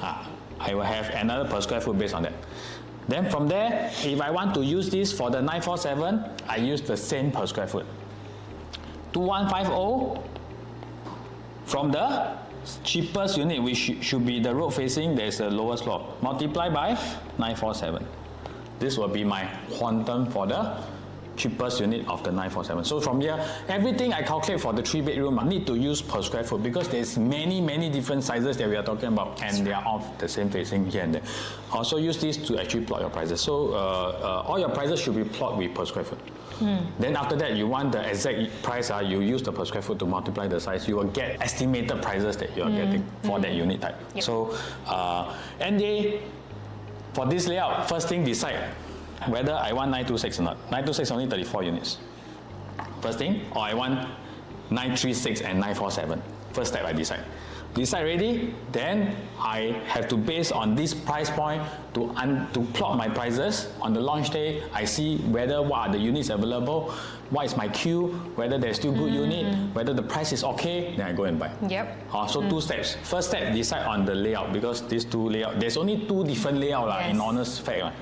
I will have another per square foot based on that. Then from there, if I want to use this for the 947, I use the same per square foot. 2150, from the cheapest unit, which should be the road facing, there's the lowest floor, multiply by 947. This will be my quantum for the cheapest unit of the 947. So from here, everything I calculate for the 3-bedroom, I need to use per square foot because there's many different sizes that we are talking about and they are all the same facing here and there. Also use this to actually plot your prices. So all your prices should be plotted with per square foot. Then after that, you want the exact price, you use the per square foot to multiply the size, you will get estimated prices that you are getting for that unit type. Yep. So, NA, for this layout, first thing decide whether I want 926 or not. 926 only 34 units. First thing, or I want 936 and 947. First step I decide. Decide already, then I have to base on this price point to plot my prices. On the launch day, I see whether what are the units available, what is my queue, whether there's still good unit, whether the price is okay, then I go and buy. Yep. So 2 steps. First step, decide on the layout, because these 2 layout, there's only 2 different layout Yes. in honest fact.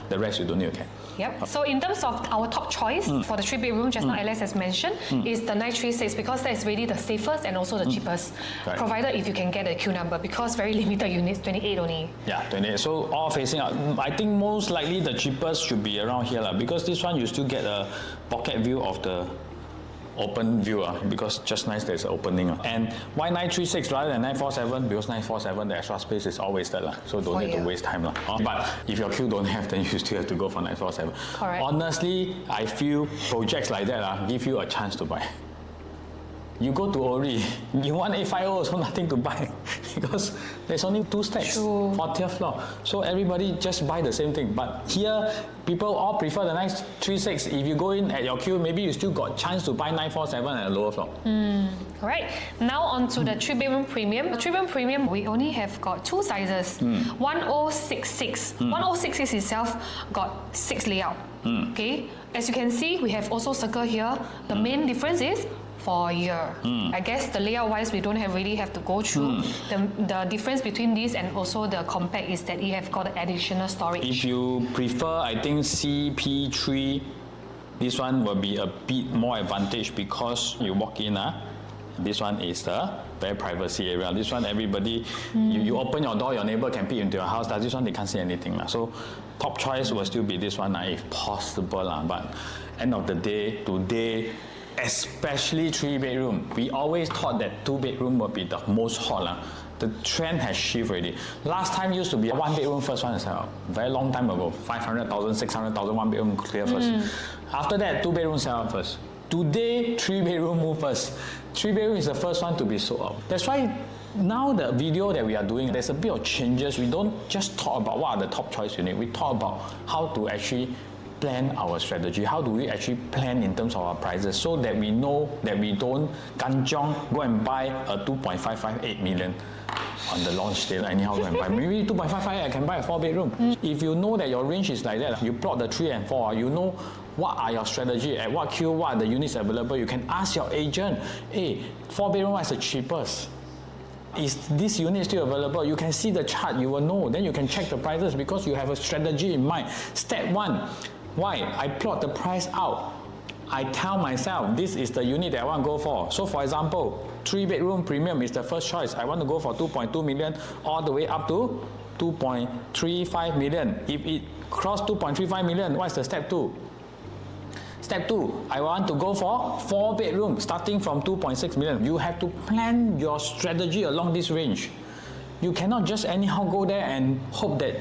The rest you don't need to care. Yep. So in terms of our top choice for the 3-bedroom, just now Alex has mentioned, is the 936 because that is really the safest and also the cheapest, Right. provided if you can get a queue number because very limited units, 28 only. Yeah, 28. So all facing out. I think most likely the cheapest should be around here because this one you still get a pocket view of the open view because just nice there's an opening. And why 936 rather than 947? Because 947 the extra space is all wasted. So don't need to waste time. But if your queue don't have, then you still have to go for 947. Correct. Honestly, I feel projects like that give you a chance to buy. You go to Ori, you want 850 also nothing to buy because there's only 2 stacks, True. 40th floor. So everybody just buy the same thing. But here, people all prefer the 936. If you go in at your queue, maybe you still got chance to buy 947 at a lower floor. Alright, now on to the 3-bedroom premium. The 3-bedroom premium, we only have got 2 sizes. 1066. 1066 itself got 6 layout. Okay, as you can see, we have also circled here. The main difference is for a year. I guess the layout wise we don't really have to go through. The difference between these and also the compact is that you have got additional storage. If you prefer, I think CP3, this one will be a bit more advantage because you walk in, this one is the very privacy area. This one everybody, you open your door, your neighbor can peek into your house. This one they can't see anything. So top choice will still be this one if possible. But end of the day, today, especially 3-bedroom, we always thought that 2-bedroom would be the most hot. The trend has shifted already. Last time used to be a 1-bedroom first one sell. Very long time ago, 500,000, 600,000, 1-bedroom clear first. After that, 2-bedroom sell first. Today, 3-bedroom move first. 3-bedroom is the first one to be sold out. That's why now the video that we are doing, there's a bit of changes. We don't just talk about what are the top choice unit. We talk about how to actually plan our strategy. How do we actually plan in terms of our prices so that we know that we don't kanchong go and buy a 2.558 million on the launch day, anyhow go and buy. Maybe 2.55 I can buy a 4-bedroom. If you know that your range is like that, you plot the 3 and 4, you know what are your strategy, at what queue, what are the units available. You can ask your agent, hey, 4-bedroom, what is the cheapest? Is this unit still available? You can see the chart, you will know. Then you can check the prices because you have a strategy in mind. Step 1, why? I plot the price out. I tell myself, this is the unit that I want to go for. So for example, 3-bedroom premium is the first choice. I want to go for 2.2 million all the way up to 2.35 million. If it cross 2.35 million, what's the step 2? Step 2, I want to go for 4-bedroom starting from 2.6 million. You have to plan your strategy along this range. You cannot just anyhow go there and hope that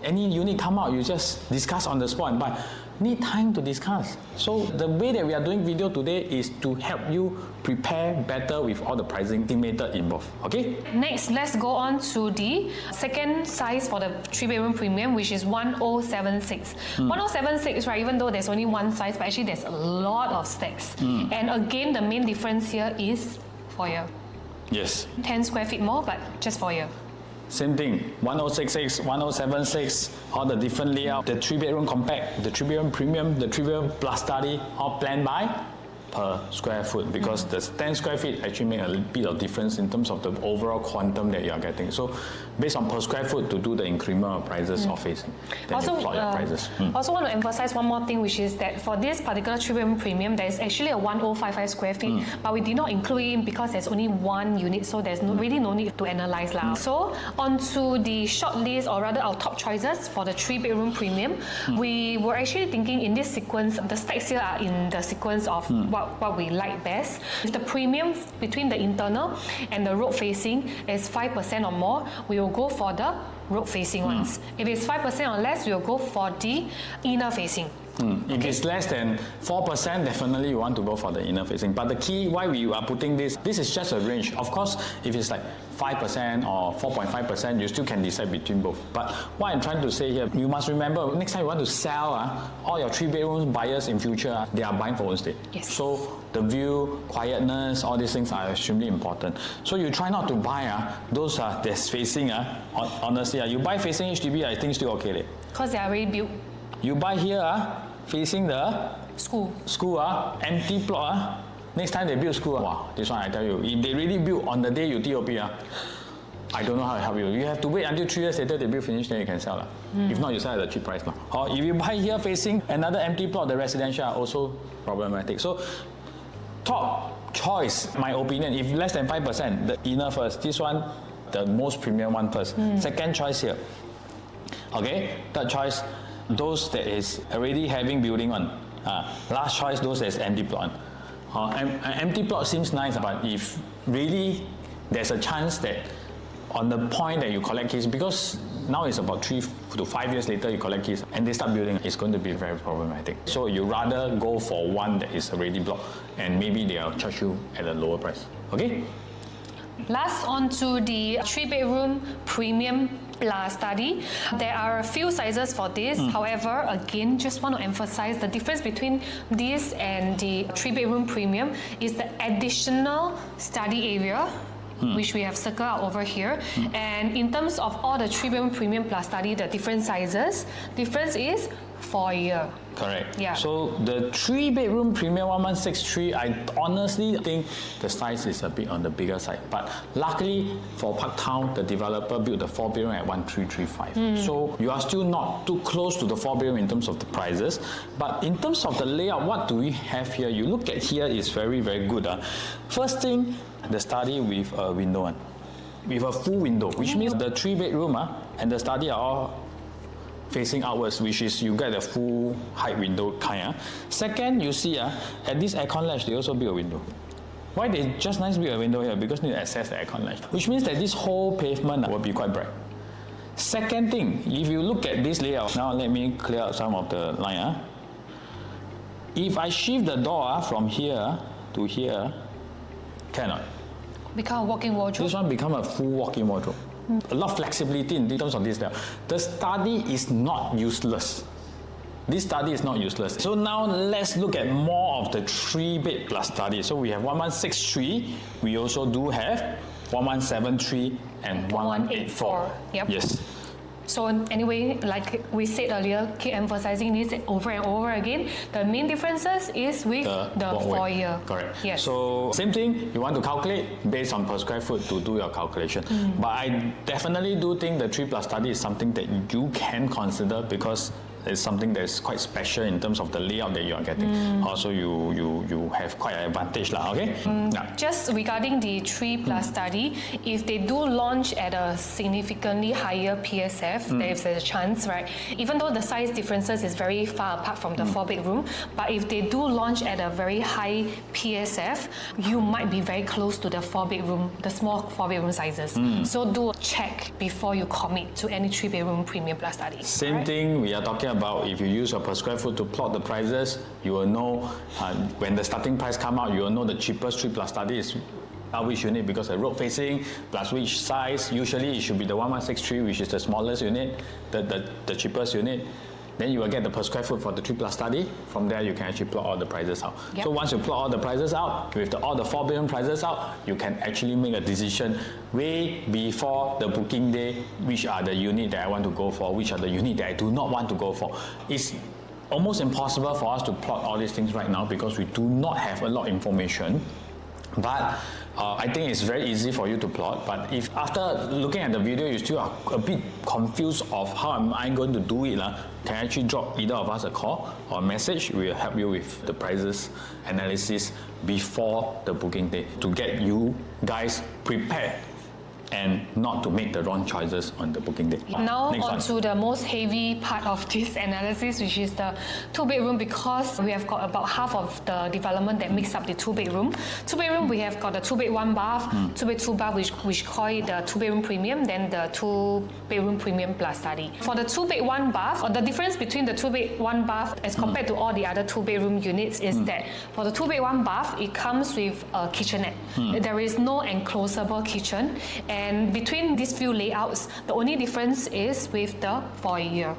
any unit come out, you just discuss on the spot and buy. Need time to discuss. So the way that we are doing video today is to help you prepare better with all the pricing estimated involved. Okay? Next, let's go on to the second size for the 3-bedroom premium, which is 1076. 1076, right, even though there's only one size, but actually there's a lot of stacks. And again, the main difference here is foyer. Yes. 10 square feet more, but just foyer. Same thing, 1066, 1076, all the different layout, the 3-bedroom compact, the 3-bedroom premium, the 3-bedroom plus study, all planned by per square foot because the 10 square feet actually make a bit of difference in terms of the overall quantum that you are getting. So based on per square foot to do the increment of prices of facing, then you plot your prices. Also want to emphasize one more thing, which is that for this particular 3-bedroom premium, there is actually a 1055 square feet, but we did not include it in because there's only one unit, so there's really no need to analyze. So on to the short list, or rather our top choices for the 3-bedroom premium. We were actually thinking in this sequence, the stacks here are in the sequence of what we like best. If the premium between the internal and the road facing is 5% or more, we will go for the road facing ones. If it's 5% or less, we will go for the inner facing. If it's less than 4%, definitely you want to go for the inner facing. But the key why we are putting this is just a range. Of course, if it's like 5% or 4.5%, you still can decide between both. But what I'm trying to say here, you must remember, next time you want to sell, all your 3-bedroom buyers in future, they are buying for homestay. Yes. So the view, quietness, all these things are extremely important. So you try not to buy those that's facing, honestly, you buy facing HDB, I think still okay. Because they are already built. You buy here, facing the School, empty plot. Next time they build school, wow, this one I tell you, if they really build on the day you TOP, I don't know how to help you. You have to wait until 3 years later they build finish, then you can sell. If not, you sell at a cheap price. Or if you buy here facing another empty plot, the residential are also problematic. So, top choice, my opinion, if less than 5%, the inner first. This one, the most premium one first. Second choice here. Okay, third choice, those that is already having building on. Last choice, those that is empty plot. An empty plot seems nice, but if really there's a chance that on the point that you collect keys, because now it's about 3 to 5 years later you collect keys and they start building, it's going to be very problematic. So you rather go for one that is already blocked and maybe they'll charge you at a lower price. Okay? Last, on to the 3-bedroom premium plus study. There are a few sizes for this. However, again, just want to emphasize the difference between this and the 3-bedroom premium is the additional study area, which we have circled out over here. And in terms of all the 3-bedroom premium plus study, the different sizes, difference is foyer. Correct. Yeah. So the 3-bedroom premium 1163, I honestly think the size is a bit on the bigger side. But luckily for Parktown, the developer built the 4-bedroom at 1335. So you are still not too close to the 4-bedroom in terms of the prices. But in terms of the layout, what do we have here? You look at here is very, very good. First thing, the study with a window. With a full window, which means the 3-bedroom and the study are all facing outwards, which is you get a full height window kind. Second, you see at this aircon latch, they also build a window. Why they just nice build a window here? Because they need to access the aircon latch, which means that this whole pavement will be quite bright. Second thing, if you look at this layout, now let me clear out some of the line. If I shift the door from here to here, cannot. Become a walk-in wardrobe. This one become a full walk-in wardrobe. A lot of flexibility in terms of this layout. The study is not useless. This study is not useless. So now let's look at more of the 3-bed plus study. So we have 1163. We also do have 1173 and 1184. Yep. Yes. So anyway, like we said earlier, keep emphasizing this over and over again. The main differences is with the foyer. Correct. Yes. So same thing, you want to calculate based on per square foot to do your calculation. But I definitely do think the 3+ study is something that you can consider because it's something that's quite special in terms of the layout that you are getting. Also, you have quite an advantage, okay? Just regarding the 3+ study, if they do launch at a significantly higher PSF, there is a chance, right? Even though the size differences is very far apart from the 4-bedroom, but if they do launch at a very high PSF, you might be very close to the 4-bedroom, the small 4-bedroom sizes. So do check before you commit to any 3-bedroom premium plus study. Same thing we are talking about. If you use a per square foot to plot the prices, you will know when the starting price come out, you will know the cheapest 3+ study is which unit, because the road facing plus which size. Usually it should be the 1163, which is the smallest unit, the cheapest unit. Then you will get the per square foot for the 3+ study. From there, you can actually plot all the prices out. Yep. So once you plot all the prices out, with all the 4-bedroom prices out, you can actually make a decision way before the booking day, which are the unit that I want to go for, which are the unit that I do not want to go for. It's almost impossible for us to plot all these things right now because we do not have a lot of information. But I think it's very easy for you to plot. But if after looking at the video you still are a bit confused of how am I going to do it, can actually drop either of us a call or a message. We will help you with the prices analysis before the booking day to get you guys prepared and not to make the wrong choices on the booking day. Now Next on one. to the most heavy part of this analysis, which is the 2-bedroom, because we have got about half of the development that makes up the 2-bedroom. 2-bedroom, we have got the 2-bed 1-bath, 2-bed 2-bath, which call it the 2-bedroom premium, then the 2-bedroom premium plus study. For the 2-bed 1-bath, the difference between the 2-bed 1-bath as compared to all the other 2-bedroom units is that for the 2-bed 1-bath, it comes with a kitchenette. There is no enclosable kitchen. And between these few layouts, the only difference is with the foyer,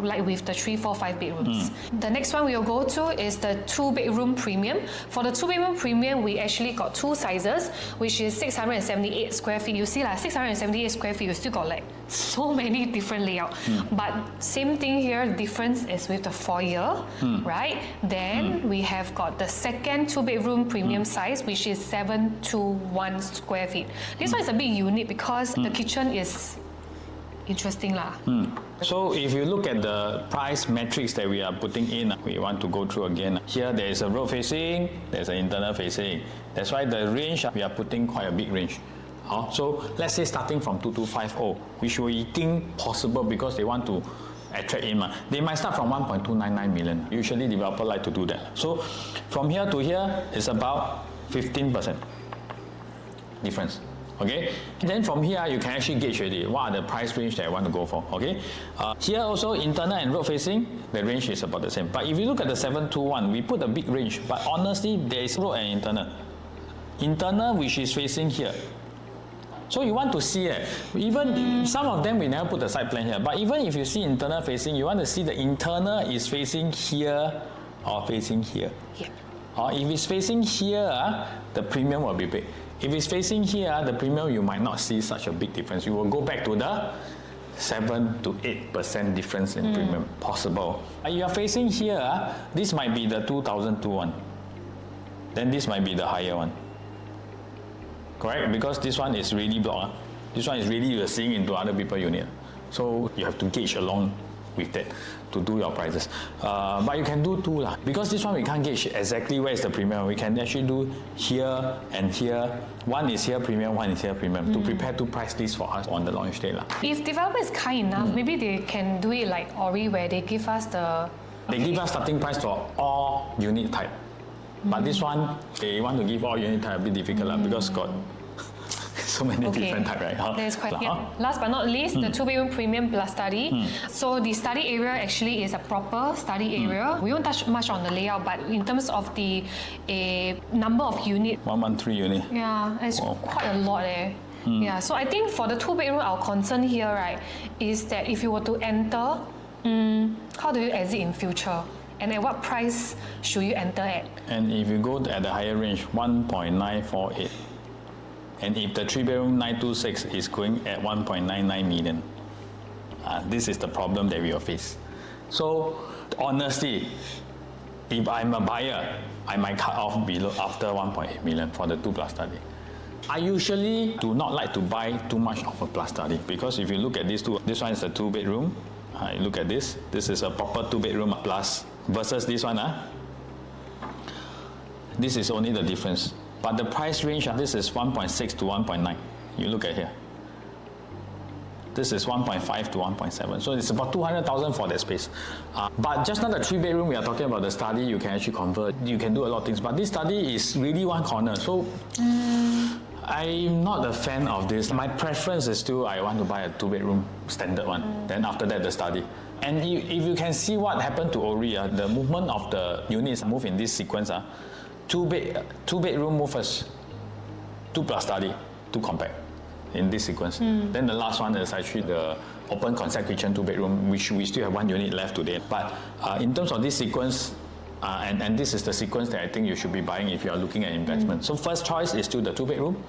like with the 3, 4, 5 bedrooms. The next one we will go to is the 2-bedroom premium. For the 2-bedroom premium, we actually got 2 sizes, which is 678 square feet. You see, like 678 square feet, you still got like so many different layouts. But same thing here, difference is with the foyer, right? Then we have got the second 2-bedroom premium size, which is 721 square feet. This one is a bit unique because the kitchen is interesting lah. So if you look at the price metrics that we are putting in, we want to go through again. Here there is a road facing, there's an internal facing. That's why the range, we are putting quite a big range. So let's say starting from 2250, which we think possible because they want to attract in. They might start from 1.299 million. Usually developers like to do that. So from here to here is about 15% difference. Okay, then from here you can actually gauge already what are the price range that I want to go for. Okay, here also internal and road facing, the range is about the same. But if you look at the 721, we put a big range, but honestly there is road and internal. Internal which is facing here. So you want to see even some of them we never put the side plan here, but even if you see internal facing, you want to see the internal is facing here or facing here. Yeah. Or if it's facing here, the premium will be big. If it's facing here, the premium you might not see such a big difference. You will go back to the 7 to 8% difference in premium possible. You are facing here, this might be the 2002 one. Then this might be the higher one. Correct? Because this one is really blocked. This one is really you're seeing into other people's unit. So you have to gauge along with that to do your prices. But you can do 2 lah. Because this one we can't gauge exactly where is the premium. We can actually do here and here. One is here premium, one is here premium to prepare 2 price lists for us on the launch day lah. If developer is kind enough, maybe they can do it like Ori, where they give us the... They give us starting price for all unit type. But this one, they want to give all unit type a bit difficult lah, because got so many different types, right? That is quite, Last but not least, the 2-bedroom premium plus study. So the study area actually is a proper study area. We won't touch much on the layout, but in terms of the number of units, 113 unit. yeah, it's quite a lot there. Yeah, so I think for the 2-bedroom, our concern here, right, is that if you were to enter, how do you exit in future? And at what price should you enter at? And if you go at the higher range, 1.948. And if the 3-bedroom 926 is going at 1.99 million, this is the problem that we will face. So honestly, if I'm a buyer, I might cut off below after 1.8 million for the 2+ study. I usually do not like to buy too much of a plus study, because if you look at these two, this one is a 2-bedroom. Look at this. This is a proper 2-bedroom plus versus this one. This is only the difference. But the price range, this is 1.6 to 1.9. You look at here. This is 1.5 to 1.7. So it's about 200,000 for that space. But just not the 3-bedroom, we are talking about the study, you can actually convert. You can do a lot of things. But this study is really one corner. So I'm not a fan of this. My preference is still I want to buy a 2-bedroom standard one. Then after that, the study. And if you can see what happened to Ori, the movement of the units move in this sequence. 2-bedroom move first, 2+ study, 2 compact in this sequence. Then the last one is actually the open concept kitchen 2-bedroom, which we still have 1 unit left today. But in terms of this sequence, and this is the sequence that I think you should be buying if you are looking at investment. So first choice is still the 2-bedroom.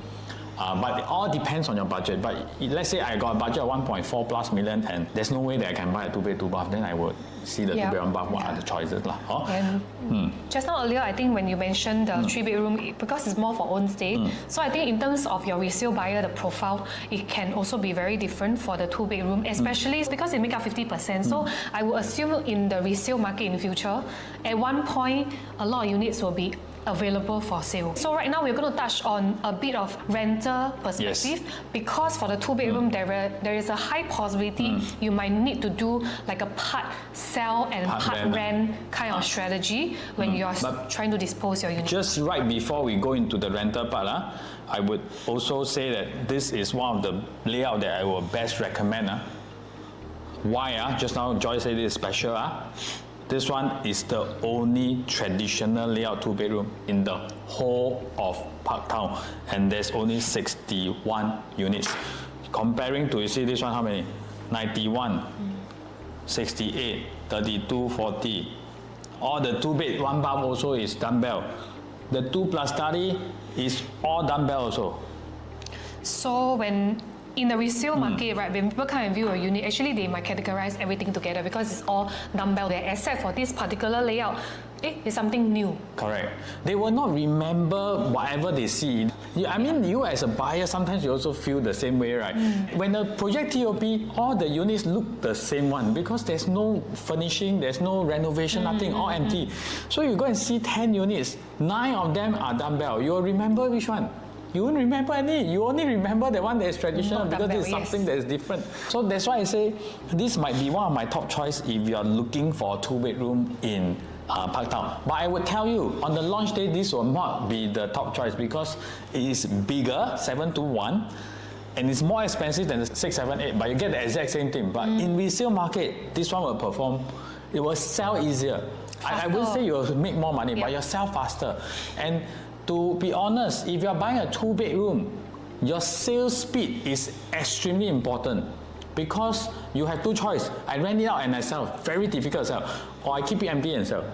But it all depends on your budget. But let's say I got a budget of 1.4+ million and there's no way that I can buy a 2-bed 2-bath, then I would see the 2-bed 1-bath, what are the choices. And just now earlier, I think when you mentioned the 3-bedroom, because it's more for own stay, so I think in terms of your resale buyer, the profile, it can also be very different for the 2-bedroom, especially because it makes up 50%. So I would assume in the resale market in the future, at one point, a lot of units will be available for sale. So right now we're going to touch on a bit of renter perspective, because for the 2-bedroom there is a high possibility you might need to do like a part sell and part rent kind of strategy when you're trying to dispose your unit. Just right before we go into the rental part, I would also say that this is one of the layout that I would best recommend. Why? Just now Joy said this is special. This one is the only traditional layout 2-bedroom in the whole of Parktown, and there's only 61 units. Comparing to, you see this one, how many? 91, 68, 32, 40. All the 2-bed, 1-bath also is dumbbell. The 2+ study is all dumbbell also. So when in the resale market, right, when people come and view a unit, actually they might categorize everything together because it's all dumbbell there, except for this particular layout. It's something new. Correct. They will not remember whatever they see. I mean, you as a buyer, sometimes you also feel the same way, right? When the project TOP, all the units look the same one because there's no furnishing, there's no renovation, nothing, all empty. So you go and see 10 units, 9 of them are dumbbell. You'll remember which one? You won't remember any. You only remember the one that is traditional because it's something that is different. So that's why I say this might be one of my top choice if you are looking for a 2-bedroom in Parktown. But I would tell you, on the launch day, this will not be the top choice because it is bigger, 721, and it's more expensive than the 678, but you get the exact same thing. But in resale market, this one will perform, it will sell easier. I wouldn't say you'll make more money, but you'll sell faster. And to be honest, if you're buying a 2-bedroom, your sales speed is extremely important because you have 2 choices. I rent it out and I sell. Very difficult to sell. Or I keep it empty and sell.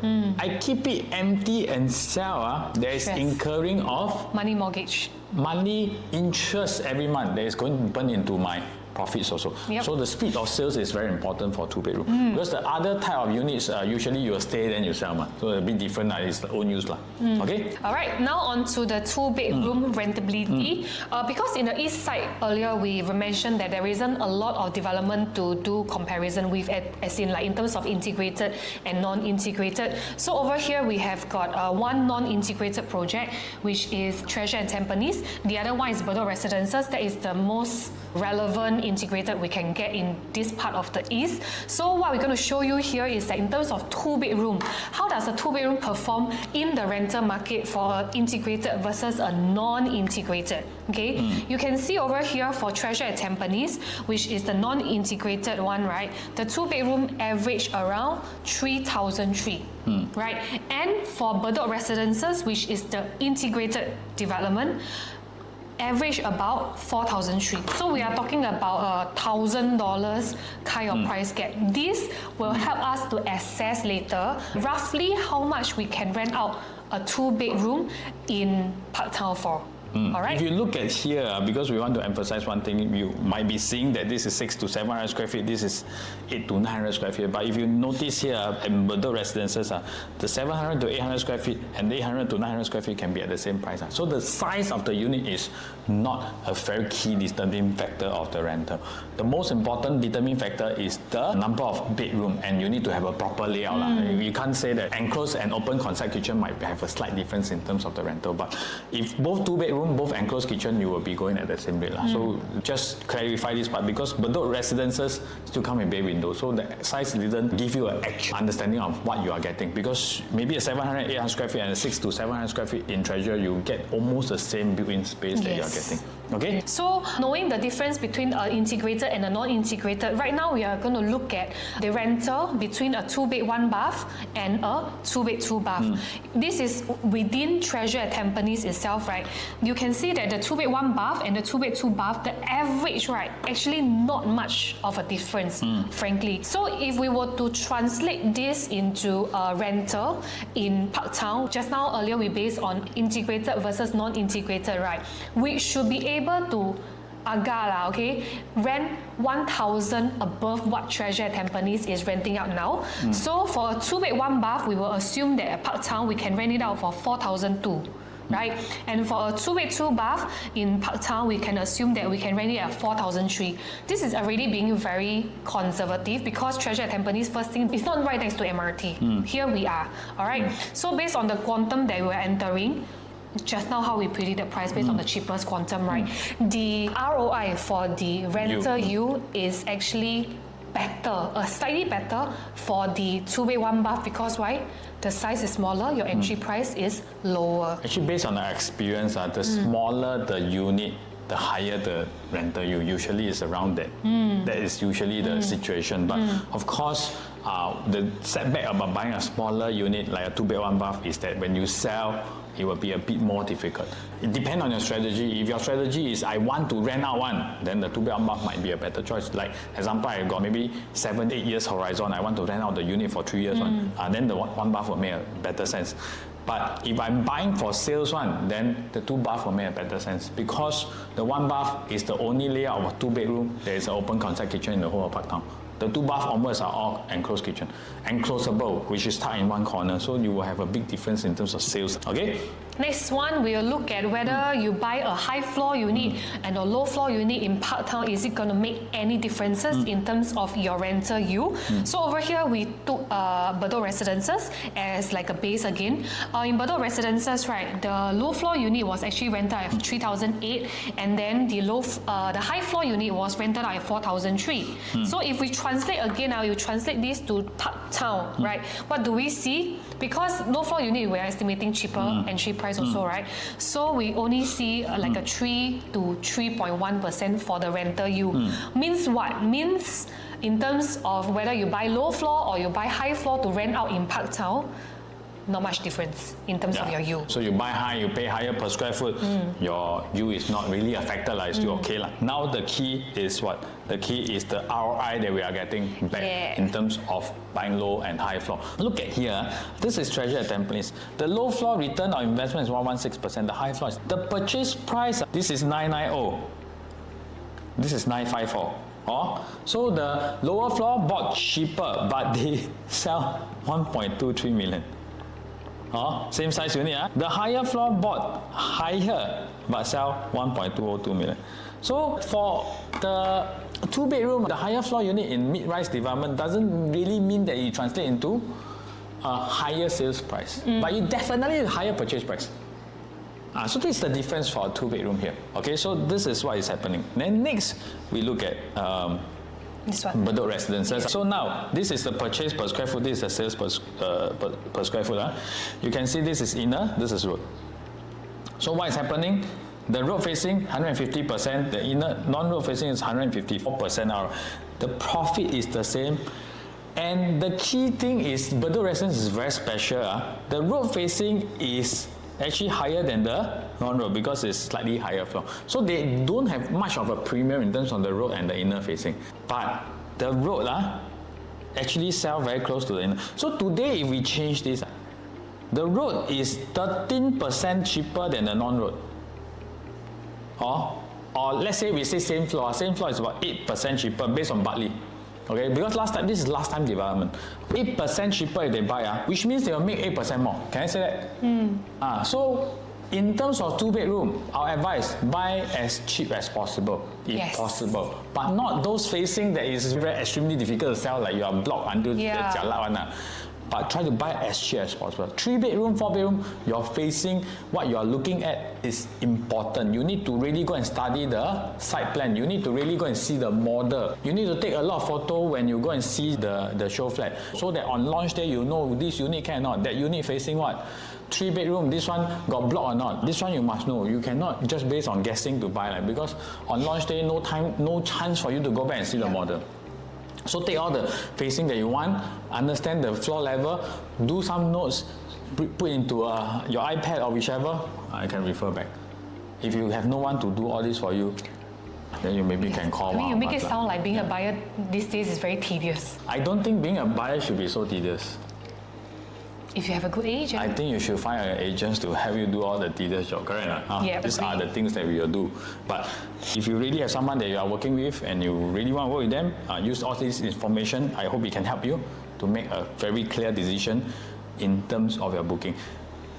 I keep it empty and sell. There is incurring of money mortgage. Monthly interest every month that is going to burn into my profits also. So the speed of sales is very important for 2-bedroom. Because the other type of units, usually you will stay then you sell. So a bit different, it's the own use. Okay? Alright, now on to the 2-bedroom rentability. Because in the east side earlier we mentioned that there isn't a lot of development to do comparison with, as in like in terms of integrated and non-integrated. So over here we have got one non-integrated project, which is Treasure and Tampines. The other one is Bedok Residences. That is the most relevant integrated we can get in this part of the east. So what we're going to show you here is that in terms of 2-bedroom, how does a 2-bedroom perform in the rental market for an integrated versus a non-integrated. Okay, you can see over here for Treasure at Tampines, which is the non-integrated one, right? The 2-bedroom average around 3,003, right? And for Bedok Residences, which is the integrated development, average about 4,003. So we are talking about $1,000 kind of price gap. This will help us to assess later roughly how much we can rent out a 2-bedroom in Parktown for. All right. If you look at here, because we want to emphasize one thing, you might be seeing that this is 600 to 700 square feet, this is 800 to 900 square feet. But if you notice here in Bedok Residences, the 700 to 800 square feet and 800 to 900 square feet can be at the same price. So the size of the unit is not a very key determining factor of the rental. The most important determining factor is the number of bedroom, and you need to have a proper layout. You can't say that enclosed and open concept kitchen might have a slight difference in terms of the rental. But if both 2-bedroom, both enclosed kitchen, you will be going at the same rate. So just clarify this part, because Bedok Residences still come in bay windows, so the size didn't give you an actual understanding of what you are getting, because maybe a 700, 800 square feet and a 600 to 700 square feet in Treasure, you get almost the same built-in space that you are getting. Okay? So knowing the difference between an integrated and a non-integrated, right now we are going to look at the rental between a 2-bed 1-bath and a 2-bed 2-bath. This is within Treasure at Tampines itself, right? You can see that the 2-bed 1-bath and the 2-bed 2-bath, the average, right, actually not much of a difference, frankly. So if we were to translate this into a rental in Parktown, just now earlier we based on integrated versus non-integrated, right? We should be able to rent 1,000 above what Treasure at Tampines is renting out now. So for a 2-bed 1-bath, we will assume that at Parktown we can rent it out for 4,002. right? And for a 2-bed 2-bath in Parktown, we can assume that we can rent it at 4,003. This is already being very conservative because Treasure at Tampines, first thing, it's not right next to MRT. Here we are, all right? So based on the quantum that we're entering, just now how we predict the price based on the cheapest quantum, right? The ROI for the rental yield is actually better, slightly better for the 2-bed 1-bath because why? The size is smaller, your entry price is lower. Actually, based on our experience, the smaller the unit, the higher the rental yield. Usually it's around that. That is usually the situation. But of course, the setback about buying a smaller unit like a 2-bed 1-bath is that when you sell, it will be a bit more difficult. It depends on your strategy. If your strategy is I want to rent out one, then the 2-bed 1-bath might be a better choice. Like example, I got maybe 7-8 years horizon. I want to rent out the unit for 3 years. Then the 1-bath will make a better sense. But if I'm buying for sales one, then the 2-bath will make a better sense because the 1-bath is the only layout of a 2-bedroom. There is an open concept kitchen in the whole of Parktown. The 2-bath onwards are all enclosed kitchen. Enclosable, which is tucked in one corner, so you will have a big difference in terms of sales. Okay? Next one, we'll look at whether you buy a high floor unit and a low floor unit in Parktown, is it going to make any differences in terms of your rental yield? So over here, we took Bedok Residences as like a base again. In Bedok Residences, right, the low floor unit was actually rented at 3,008, and then the high floor unit was rented at 4,003. So if we translate again, now you translate this to Parktown, right? What do we see? Because low floor unit, we're estimating cheaper entry price also, right? So we only see like a 3 to 3.1% for the rental yield. Means what? Means in terms of whether you buy low floor or you buy high floor to rent out in Parktown, not much difference in terms of your yield. So you buy high, you pay higher per square foot, your yield is not really affected, it's still okay. Now the key is what? The key is the ROI that we are getting back in terms of buying low and high floor. Look at here, this is Treasure at Tampines. The low floor return on investment is 116%, the high floor is, the purchase price, this is 990, this is 954. So the lower floor bought cheaper, but they sell 1.23 million. Same size unit. The higher floor bought higher but sell 1.202 million. So for the 2-bedroom, the higher floor unit in mid-rise development doesn't really mean that it translates into a higher sales price, but it definitely is a higher purchase price. So this is the difference for a 2-bedroom here. Okay, so this is what is happening. Then next we look at this one. Bedok Residences. So now, this is the purchase per square foot, this is the sales per square foot. You can see this is inner, this is road. So what is happening? The road facing 150%, the inner non-road facing is 154%. The profit is the same. And the key thing is Bedok Residences is very special. The road facing is actually higher than the non-road because it's slightly higher floor. So they don't have much of a premium in terms of the road and the inner facing. But the road actually sell very close to the inner. So today if we change this, the road is 13% cheaper than the non-road. Or let's say we say same floor is about 8% cheaper based on Bartley. Okay, because this is last time development. 8% cheaper if they buy, which means they will make 8% more. Can I say that? So in terms of 2-bedroom, our advice, buy as cheap as possible, if possible. But not those facing that is very extremely difficult to sell, like you are blocked until the jialat one. But try to buy as cheap as possible. 3-bedroom, 4-bedroom, you're facing, what you're looking at is important. You need to really go and study the site plan. You need to really go and see the model. You need to take a lot of photo when you go and see the show flat. So that on launch day, you know this unit can or not. That unit facing what? 3-bedroom, this one got blocked or not. This one you must know. You cannot just based on guessing to buy, because on launch day, no time, no chance for you to go back and see the model. So take all the facing that you want, understand the floor level, do some notes, put into your iPad or whichever, I can refer back. If you have no one to do all this for you, then you maybe can call. You make it sound like being a buyer these days is very tedious. I don't think being a buyer should be so tedious. If you have a good agent. I think you should find an agent to help you do all the tedious job, correct? These are the things that we will do. But if you really have someone that you are working with and you really want to work with them, use all this information. I hope it can help you to make a very clear decision in terms of your booking.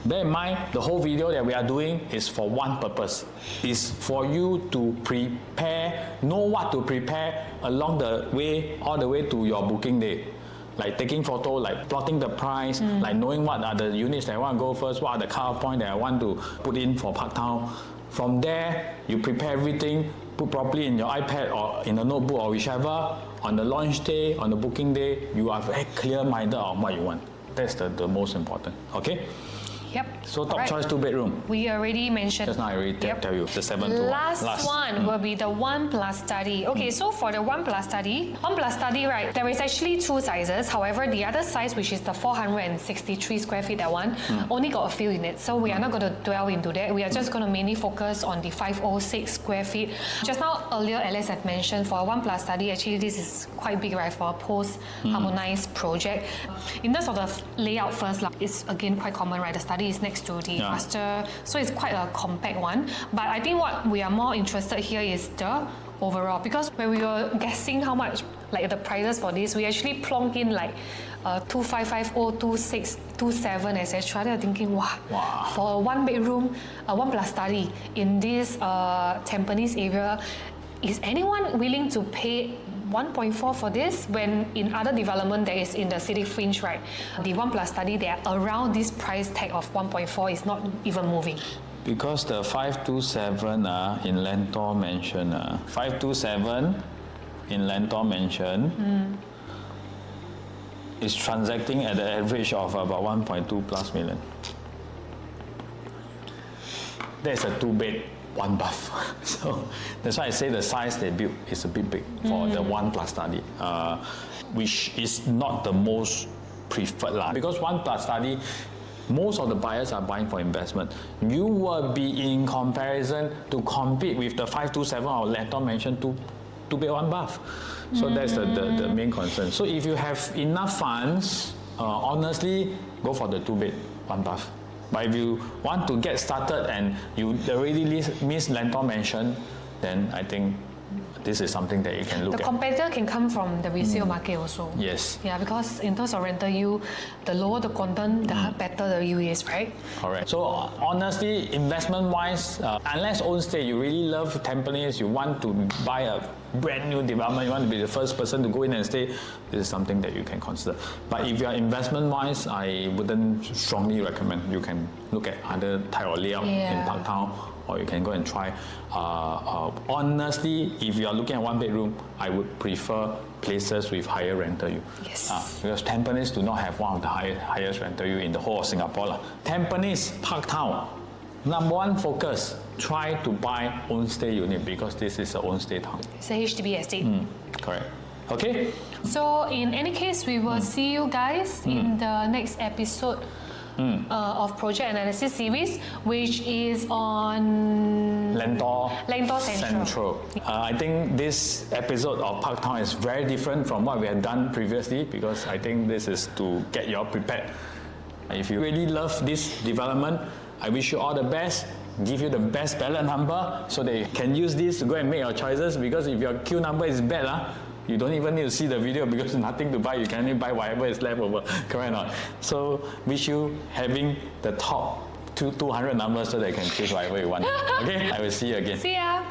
Bear in mind, the whole video that we are doing is for one purpose. Is for you to prepare, know what to prepare along the way, all the way to your booking day. Like taking photo, like plotting the price, like knowing what are the units that I want to go first, what are the cut-off point that I want to put in for Parktown. From there, you prepare everything, put properly in your iPad or in a notebook or whichever. On the launch day, on the booking day, you are very clear-minded on what you want. That's the most important, okay? Yep. So top choice 2-bedroom. We already mentioned. Just now I already tell you the 7 to 1. Last one will be the 1+ study. Okay, so for the 1+ study, right, there is actually 2 sizes. However, the other size, which is the 463 square feet, that one, only got a few units. So we are not going to dwell into that. We are just going to mainly focus on the 506 square feet. Just now, earlier, Alex had mentioned for a 1+ study, actually this is quite big, right, for a post-harmonized project. In terms of the layout first, it's again quite common, right? The study is next to the master, so it's quite a compact one. But I think what we are more interested here is the overall, because when we were guessing how much, like the prices for this, we actually plonked in like 2550, 26, 27, etc. They are thinking, wow, for a 1-bedroom, a 1+ study in this Tampines area, is anyone willing to pay 1.4 for this when in other development that is in the city fringe, right? The 1+ study, they are around this price tag of 1.4 is not even moving. Because the 527 in Lentor Mansion, 527 in Lentor Mansion is transacting at the average of about 1.2+ million. That's a 2-bed, 1 bath. So that's why I say the size they built is a bit big for the 1+ study, which is not the most preferred lah. Because 1+ study, most of the buyers are buying for investment. You will be in comparison to compete with the 527 or Lentor Mansion 2-bed, 1 bath. So that's the main concern. So if you have enough funds, honestly, go for the 2-bed, 1 bath. But if you want to get started and you already miss Lentor Mansion, then I think this is something that you can look at. The competitor can come from the resale market also. Yes. Yeah, because in terms of rental yield, the lower the content, the better the yield is, right? Correct. So honestly, investment-wise, unless own stay, you really love Tampines, you want to buy a brand new development, you want to be the first person to go in and stay, this is something that you can consider. But if you are investment-wise, I wouldn't strongly recommend. You can look at other type of layout in Parktown, or you can go and try. Honestly, if you are looking at 1-bedroom, I would prefer places with higher rental yield. Yes. Because Tampines do not have one of the highest rental yield in the whole of Singapore. Tampines, Parktown, number 1 focus, try to buy own stay unit because this is an own stay town. It's a HDB estate. Correct. Okay? So in any case, we will see you guys in the next episode of Project Analysis Series, which is on Lentor Central. I think this episode of Parktown is very different from what we had done previously because I think this is to get you all prepared. If you really love this development, I wish you all the best. Give you the best ballot number so that you can use this to go and make your choices, because if your queue number is bad, you don't even need to see the video because there's nothing to buy. You can only buy whatever is left over. Correct or not? So wish you having the top 200 numbers so that you can choose whatever you want. Okay? I will see you again. See ya!